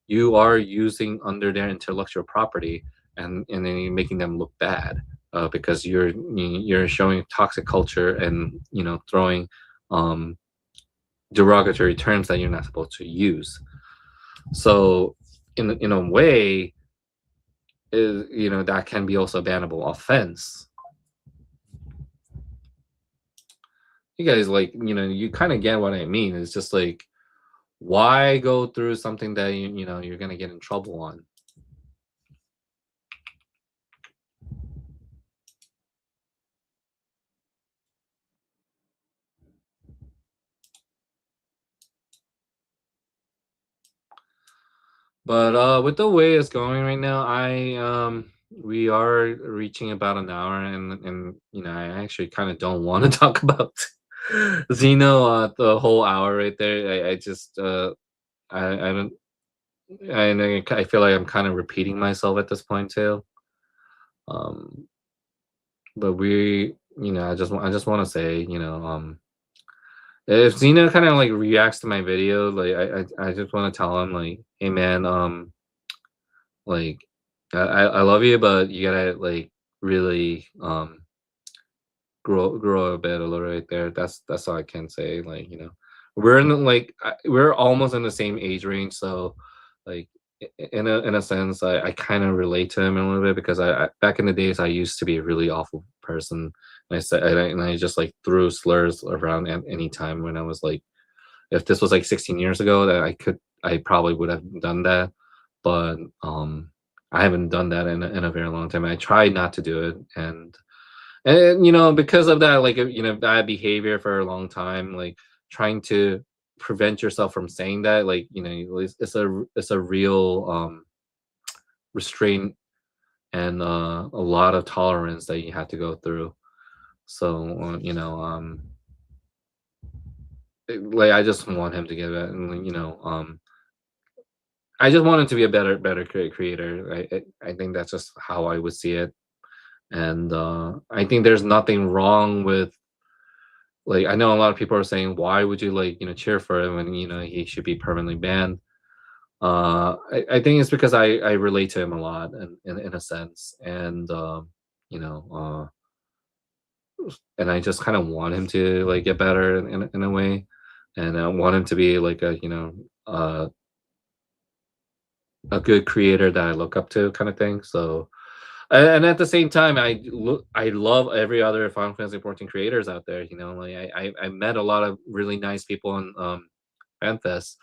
you are using under their intellectual property, and then you're making them look bad, because you're showing toxic culture, and throwing derogatory terms that you're not supposed to use. So in a way, that can be also a bannable offense. You guys, like, you kind of get what I mean. It's just like, why go through something that you're gonna get in trouble on? But with the way it's going right now, we are reaching about an hour, and I actually kind of don't want to talk about Xeno the whole hour right there. I just I don't I feel like I'm kind of repeating myself at this point too. Um, but I just want to say, if Xena kind of like reacts to my video, like I just want to tell him like, hey man, like I love you, but you gotta like really grow a bit a little right there. That's all I can say. Like, we're in like we're almost in the same age range, so like in a sense, I kind of relate to him a little bit, because I back in the days I used to be a really awful person. And I just like threw slurs around at any time when I was like, if this was like 16 years ago, that I probably would have done that. But I haven't done that in a very long time. I tried not to do it, and because of that, like bad behavior for a long time, like trying to prevent yourself from saying that, like it's a real restraint, and a lot of tolerance that you have to go through. So like I just want him to get it, and I just want him to be a better creator. I think that's just how I would see it, and I think there's nothing wrong with, like, I know a lot of people are saying, why would you, like, cheer for him when he should be permanently banned. I think it's because I relate to him a lot, in a sense, and you know and I just kind of want him to, like, get better in a way, and I want him to be like a good creator that I look up to, kind of thing. So, and at the same time, I love every other Final Fantasy 14 creators out there. Like I met a lot of really nice people on FanFest.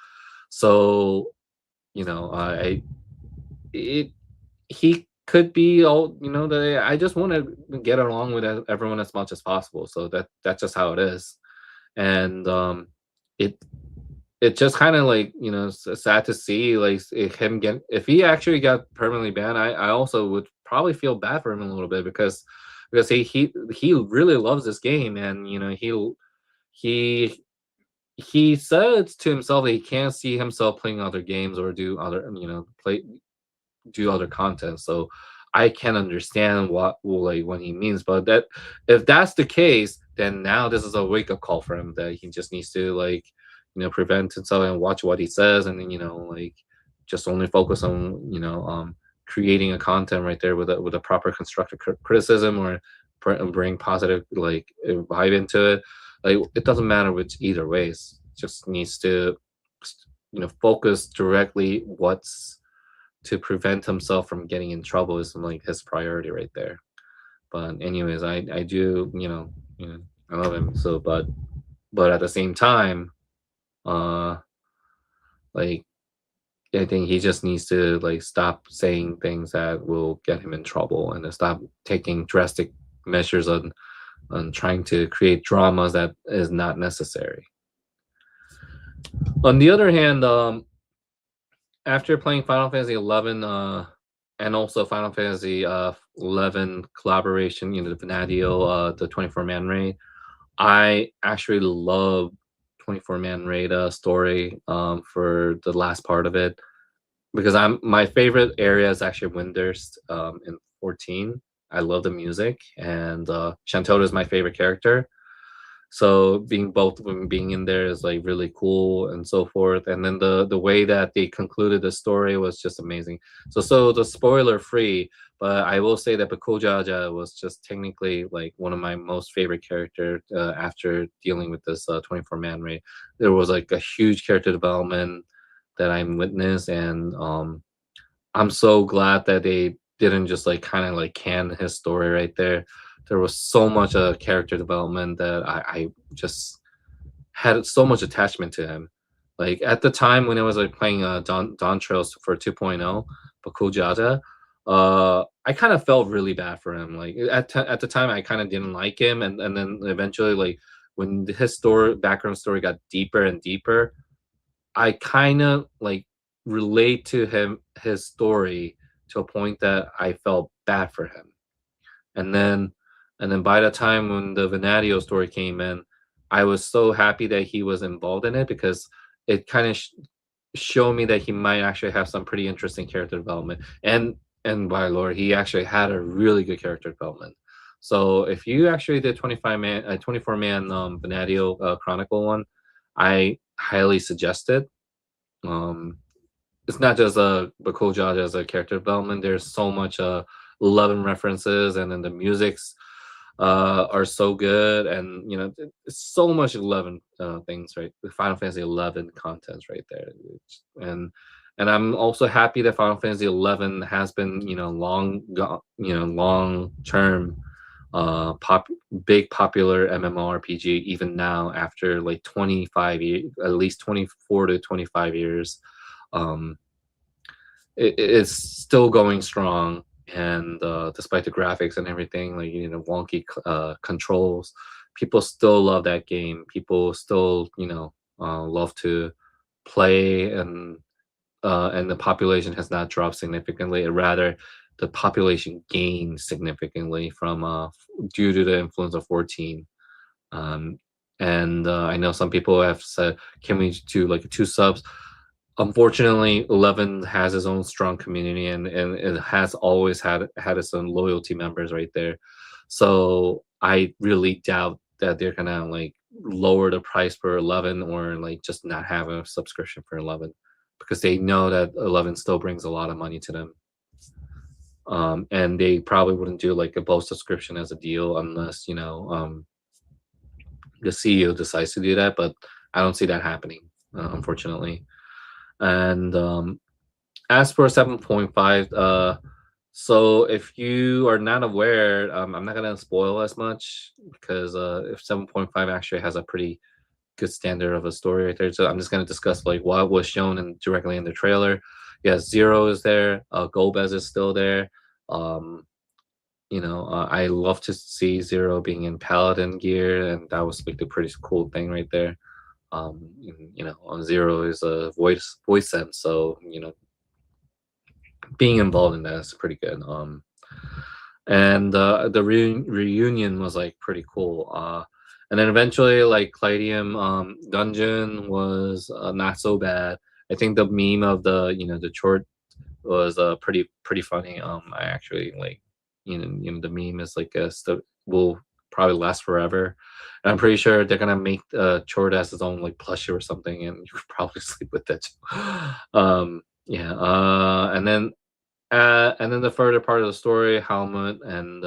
So I it he could be all that. I just want to get along with everyone as much as possible. So that's just how it is, and it it just kind of, like, sad to see, like, him get, if he actually got permanently banned. I also would probably feel bad for him a little bit, because he really loves this game, and he he says to himself that he can't see himself playing other games or do other play do other content. So I can understand what he means. But that if that's the case, then now this is a wake up call for him, that he just needs to, like, prevent himself and watch what he says, and then like, just only focus on creating a content right there with a proper constructive criticism, or bring positive, like, vibe into it. Like, it doesn't matter which either ways. Just needs to focus directly what's to prevent himself from getting in trouble is, like, his priority right there. But anyways, I do, I love him. So, but at the same time, uh like, I think he just needs to, like, stop saying things that will get him in trouble, and to stop taking drastic measures on trying to create dramas that is not necessary. On the other hand, after playing Final Fantasy 11, and also Final Fantasy 11 collaboration, the Vanadiel, the 24 man raid, I actually love 24 man raid story, for the last part of it, because my favorite area is actually Windurst, in 14. I love the music, and Chantoda is my favorite character. So being both of them being in there is, like, really cool, and so forth. And then the way that they concluded the story was just amazing. So the spoiler free, but I will say that Bakujaja was just technically, like, one of my most favorite character, after dealing with this 24 man raid. There was, like, a huge character development that I witnessed, and I'm so glad that they didn't just, like, kind of, like, can his story right there. There was so much character development that I just had so much attachment to him. Like, at the time when I was, like, playing Dawn Trails for 2.0, Bakujaja, I kind of felt really bad for him. Like, at the time, I kind of didn't like him, and then eventually, like, when his background story got deeper and deeper, I kind of, like, relate to his story to a point that I felt bad for him. And then by the time when the Venadio story came in, I was so happy that he was involved in it, because it kind of showed me that he might actually have some pretty interesting character development. And by Lord, he actually had a really good character development. So if you actually did 24 man Venadio Chronicle one, I highly suggest it. Um, it's not just a Bakujaja as a character development. There's so much 11 references, and then the musics are so good, and it's so much 11 things, right? The Final Fantasy 11 contents right there. And I'm also happy that Final Fantasy 11 has been long term pop big popular MMORPG, even now after, like, 25 years, at least 24 to 25 years. um it's still going strong, and despite the graphics and everything, like, wonky controls, people still love that game. People still love to play, and the population has not dropped significantly. Rather, the population gained significantly from due to the influence of 14. um And I know some people have said, can we do like 2 subs? Unfortunately, 11 has its own strong community, and it has always had its own loyalty members right there. So I really doubt that they're gonna like lower the price for 11, or like just not have a subscription for 11, because they know that 11 still brings a lot of money to them. And they probably wouldn't do like a both subscription as a deal unless, the CEO decides to do that. But I don't see that happening, unfortunately. And as for 7.5, so if you are not aware, I'm not gonna spoil as much, because if 7.5 actually has a pretty good standard of a story right there. So I'm just gonna discuss like what was shown directly in the trailer. Yeah, Zero is there. Gomez is still there. Um, I love to see Zero being in Paladin gear, and that was like the pretty cool thing right there. Zero is a voice sense, so being involved in that is pretty good. And the reunion was like pretty cool. And then eventually, like Cladium dungeon was not so bad. I think the meme of the short was pretty funny. I actually like the meme is like will probably last forever. And I'm pretty sure they're gonna make Chord as his own like plushie or something, and you could probably sleep with it. Yeah. And then the further part of the story, Helmut and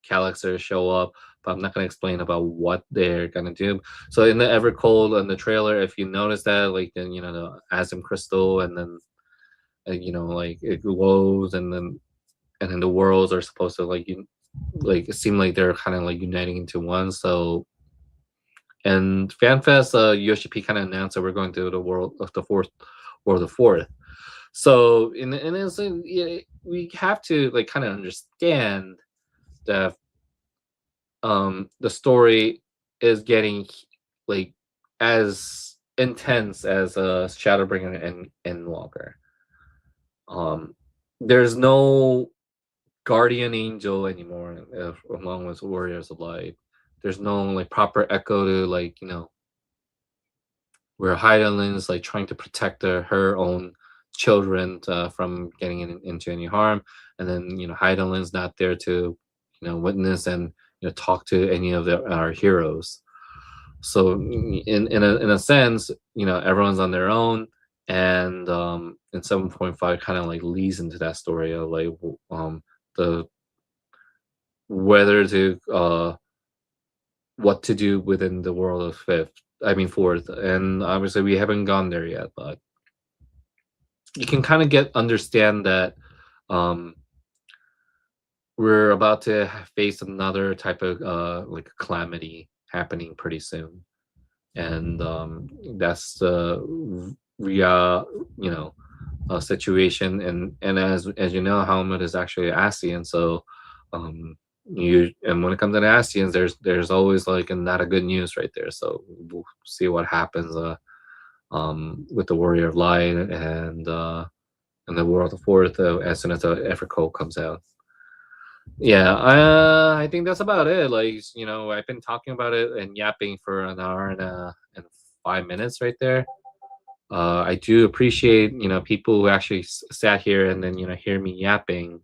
Calixer show up, but I'm not gonna explain about what they're gonna do. So in the Evercold and the trailer, if you notice that, like then the Asm crystal, and then like it glows, and then the worlds are supposed to like it seem like they're kind of like uniting into one. So and FanFest, Yoshi P kind of announced that we're going to the world of the fourth, or the fourth. So in a sense, yeah, we have to like kind of understand that the story is getting like as intense as Shadowbringer and Walker. There's no guardian angel anymore, along with Warriors of Light. There's no like proper echo to like where Heidelin is like trying to protect her own children from getting into any harm, and then Heidelin's not there to witness and talk to any of our heroes. So in a sense, everyone's on their own, and 7.5 kind of like leads into that story of like the whether to what to do within the world of fifth. I mean fourth, and obviously we haven't gone there yet, but you can kind of understand that um, we're about to face another type of like calamity happening pretty soon, and that's the real situation. And as you know, Helmut is actually Asian, so um, when it comes to the Asians, there's always like not a good news right there. So we'll see what happens with the Warrior of Light and the World of Fourth as soon as the Effort Code comes out. Yeah, I think that's about it. Like I've been talking about it and yapping for an hour and 5 minutes right there. I do appreciate people who actually sat here and then hear me yapping.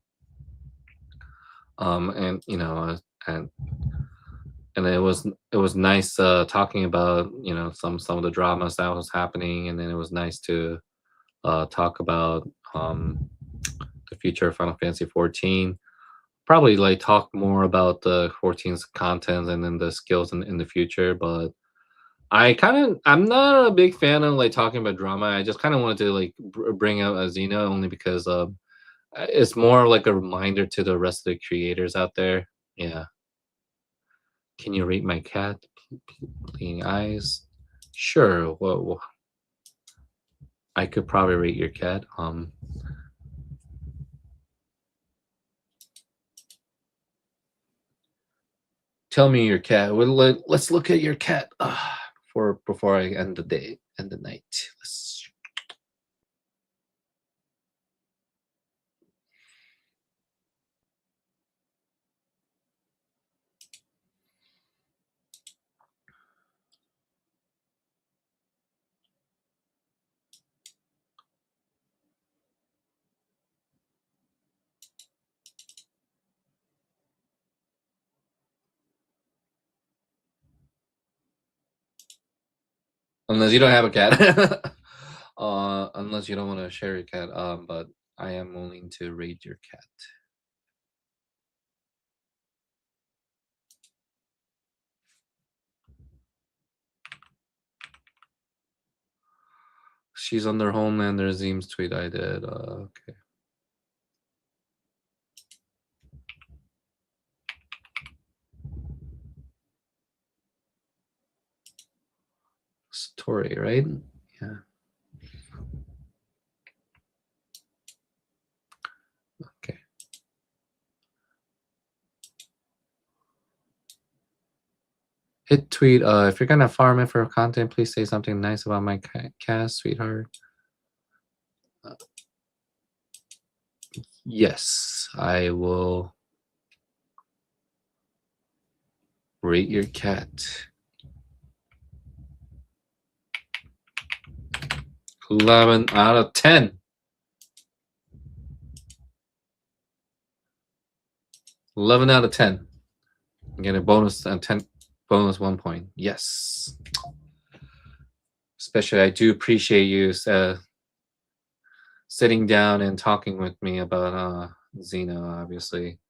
And and it was nice talking about some of the dramas that was happening, and then it was nice to talk about the future of Final Fantasy 14. Probably like talk more about the 14's content and then the skills in the future, but I'm not a big fan of like talking about drama. I just kind of wanted to like bring out a Xeno only because it's more like a reminder to the rest of the creators out there. Yeah. Can you rate my cat? Cleaning eyes. Sure. Well, I could probably rate your cat. Tell me your cat. Well, let's look at your cat before I end the day, end the night. Unless you don't have a cat. Unless you don't want to share your cat. But I am willing to rate your cat. She's under Homelander Zeem's tweet. I did. Okay. Story, right? Yeah. Okay. Hit tweet. If you're gonna farm it for content, please say something nice about my cat, sweetheart. Yes, I will rate your cat. 11 out of 10. 11 out of 10. I'm getting a bonus 10 bonus 1 point. Yes. Especially I do appreciate you sitting down and talking with me about Xeno, obviously.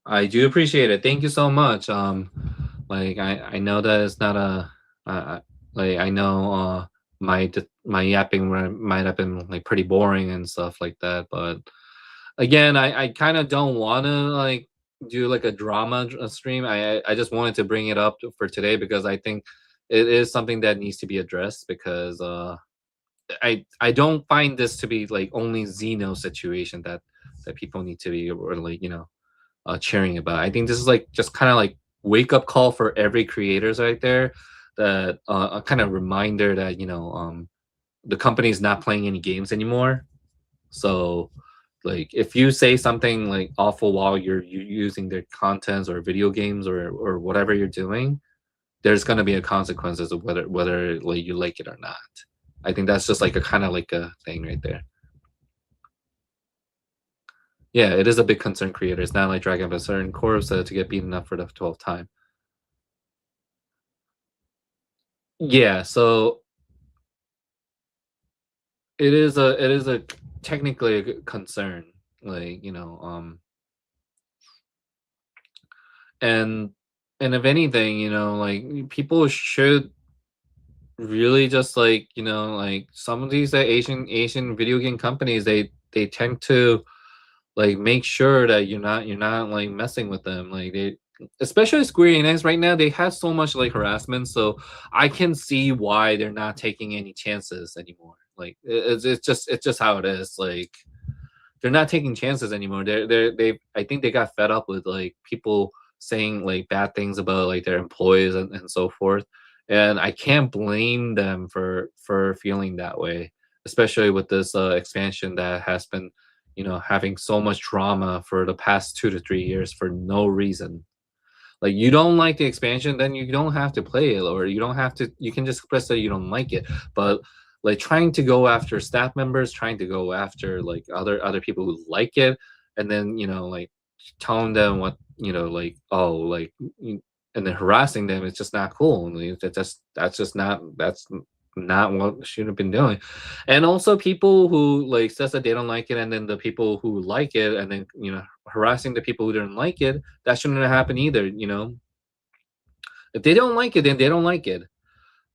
I do appreciate it. Thank you so much. Like I know that it's not like I know my yapping might have been like pretty boring and stuff like that, but again, I kind of don't want to like do like a drama stream. I just wanted to bring it up for today because I think it is something that needs to be addressed because I don't find this to be like only Xeno situation that people need to be or like cheering about. I think this is like just kind of like wake up call for every creators out there that a kind of reminder that the company is not playing any games anymore. So like if you say something like awful while you're using their contents or video games or whatever you're doing, there's going to be a consequences of whether like you like it or not. I think that's just like a kind of like a thing right there. Yeah, it is a big concern creator. It's not like Dragon Ball certain Corps to get beaten up for the 12th time. Yeah, so it is a technically a concern, like and if anything, like people should really just like some of these Asian video game companies, they tend to like make sure that you're not like messing with them, like they especially Square Enix right now, they have so much like harassment, so I can see why they're not taking any chances anymore. Like it's just how it is. Like they're not taking chances anymore. They I think they got fed up with like people saying like bad things about like their employees and so forth. And I can't blame them for feeling that way, especially with this expansion that has been, having so much drama for the past 2 to 3 years for no reason. Like you don't like the expansion, then you don't have to play it, or you don't have to. You can just express that you don't like it. But like trying to go after staff members, trying to go after like other people who like it, and then like telling them what like oh like and then harassing them, it's just not cool. And that's not what should have been doing. And also people who like says that they don't like it, and then the people who like it, and then harassing the people who didn't like it, that shouldn't happen either. If they don't like it, then they don't like it.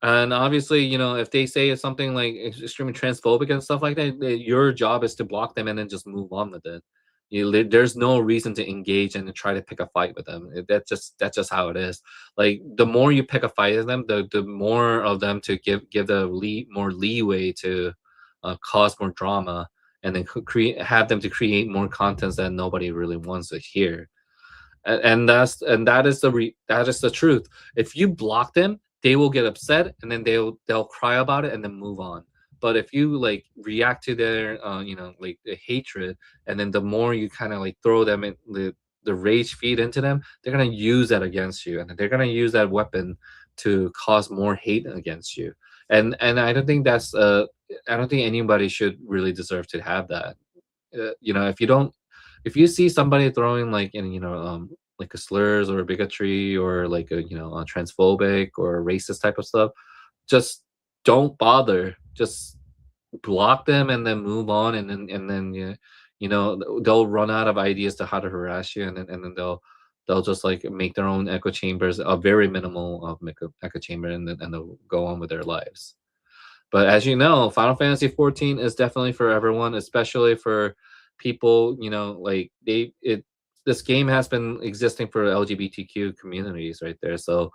And obviously, if they say it's something like extremely transphobic and stuff like that, your job is to block them and then just move on with it. There's no reason to engage and to try to pick a fight with them. That's just how it is. Like the more you pick a fight with them, the more of them to give more leeway to cause more drama, and then have them to create more contents that nobody really wants to hear. And that is the truth. If you block them, they will get upset, and then they'll cry about it and then move on. But if you like react to their like the hatred, and then the more you kind of like throw them in the rage feed into them, they're gonna use that against you, and they're gonna use that weapon to cause more hate against you. and I don't think that's I don't think anybody should really deserve to have that. You know, if you see somebody throwing like in, you know, like a slurs or bigotry or like a, you know, a transphobic or racist type of stuff, just don't bother. Just block them and then move on, and then you know, they'll run out of ideas to how to harass you, and then they'll just like make their own echo chambers, a very minimal echo chamber, and then and they'll go on with their lives. But as you know, Final Fantasy 14 is definitely for everyone, especially for people, you know, like this game has been existing for LGBTQ communities right there. So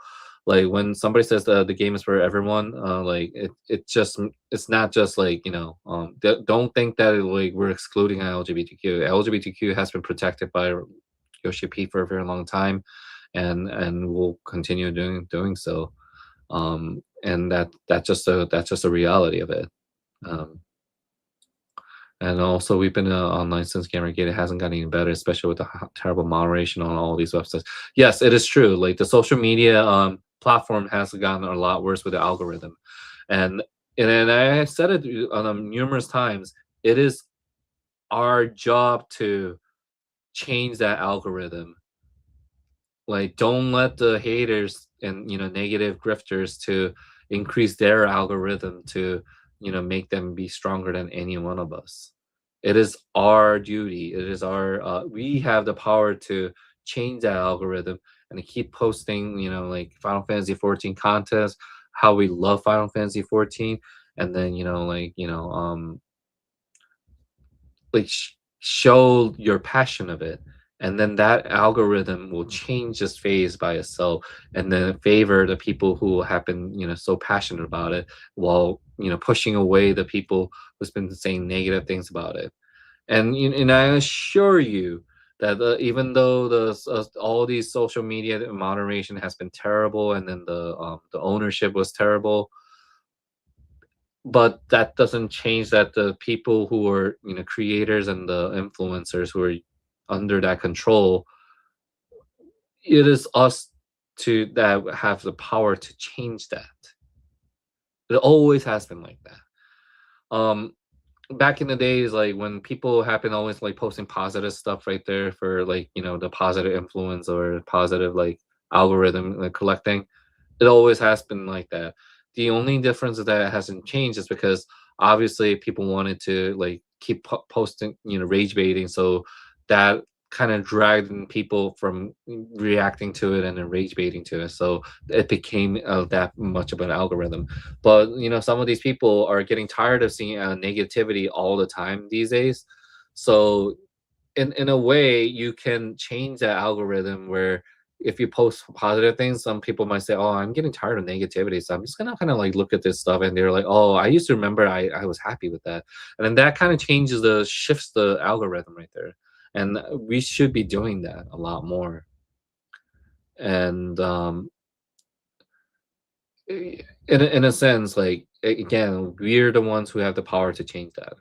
like when somebody says the game is for everyone, like it's not just like, you know, don't think that like we're excluding LGBTQ. LGBTQ has been protected by Yoshi P for a very long time, and will continue doing so. And that's just a reality of it. Um, and also, we've been online since Gamergate. It hasn't gotten any better, especially with the terrible moderation on all these websites. Yes, it is true. Like the social media platform has gotten a lot worse with the algorithm, and and I said it numerous times. It is our job to change that algorithm. Like, don't let the haters and, you know, negative grifters to increase their algorithm to, you know, make them be stronger than any one of us. It is our duty. It is our we have the power to change that algorithm and to keep posting, you know, like Final Fantasy 14 contests, how we love Final Fantasy 14, and then, you know, like, you know, like show your passion of it, and then that algorithm will change this phase by itself, and then favor the people who have been, you know, so passionate about it, while, you know, pushing away the people who's been saying negative things about it. And I assure you that even though all these social media moderation has been terrible, and then the ownership was terrible, but that doesn't change that the people who are, you know, creators and the influencers who are under that control, it is us to that have the power to change that. It always has been like that. Back in the days, like when people have been always like posting positive stuff right there for, like, you know, the positive influence or positive like algorithm like collecting, it always has been like that. The only difference is that it hasn't changed is because obviously people wanted to like keep posting, you know, rage baiting, so that kind of dragged in people from reacting to it and then rage baiting to it. So it became that much of an algorithm. But, you know, some of these people are getting tired of seeing negativity all the time these days. So in a way, you can change that algorithm where if you post positive things, some people might say, "Oh, I'm getting tired of negativity, so I'm just gonna kind of like look at this stuff." And they're like, "Oh, I used to remember I was happy with that," and then that kind of changes the shifts the algorithm right there. And we should be doing that a lot more. And in a sense, like again, we're the ones who have the power to change that.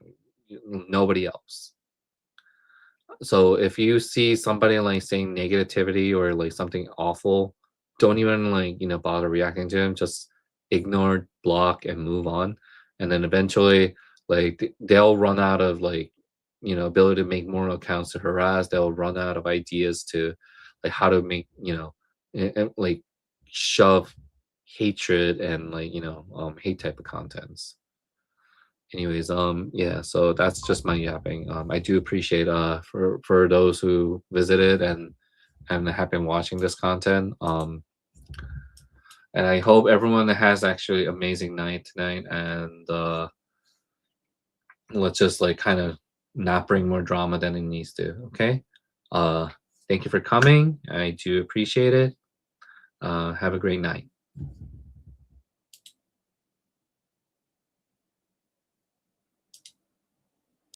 Nobody else. So if you see somebody like saying negativity or like something awful, don't even like, you know, bother reacting to them. Just ignore, block, and move on. And then eventually, like they'll run out of like, you know, ability to make more accounts to harass. They'll run out of ideas to like how to make, you know, like shove hatred and like, you know, hate type of contents. Anyways, yeah, so that's just my yapping. I do appreciate for those who visited and have been watching this content. And I hope everyone has actually amazing night tonight, and let's just like kind of not bring more drama than it needs to. Okay. Uh, thank you for coming. I do appreciate it. Have a great night.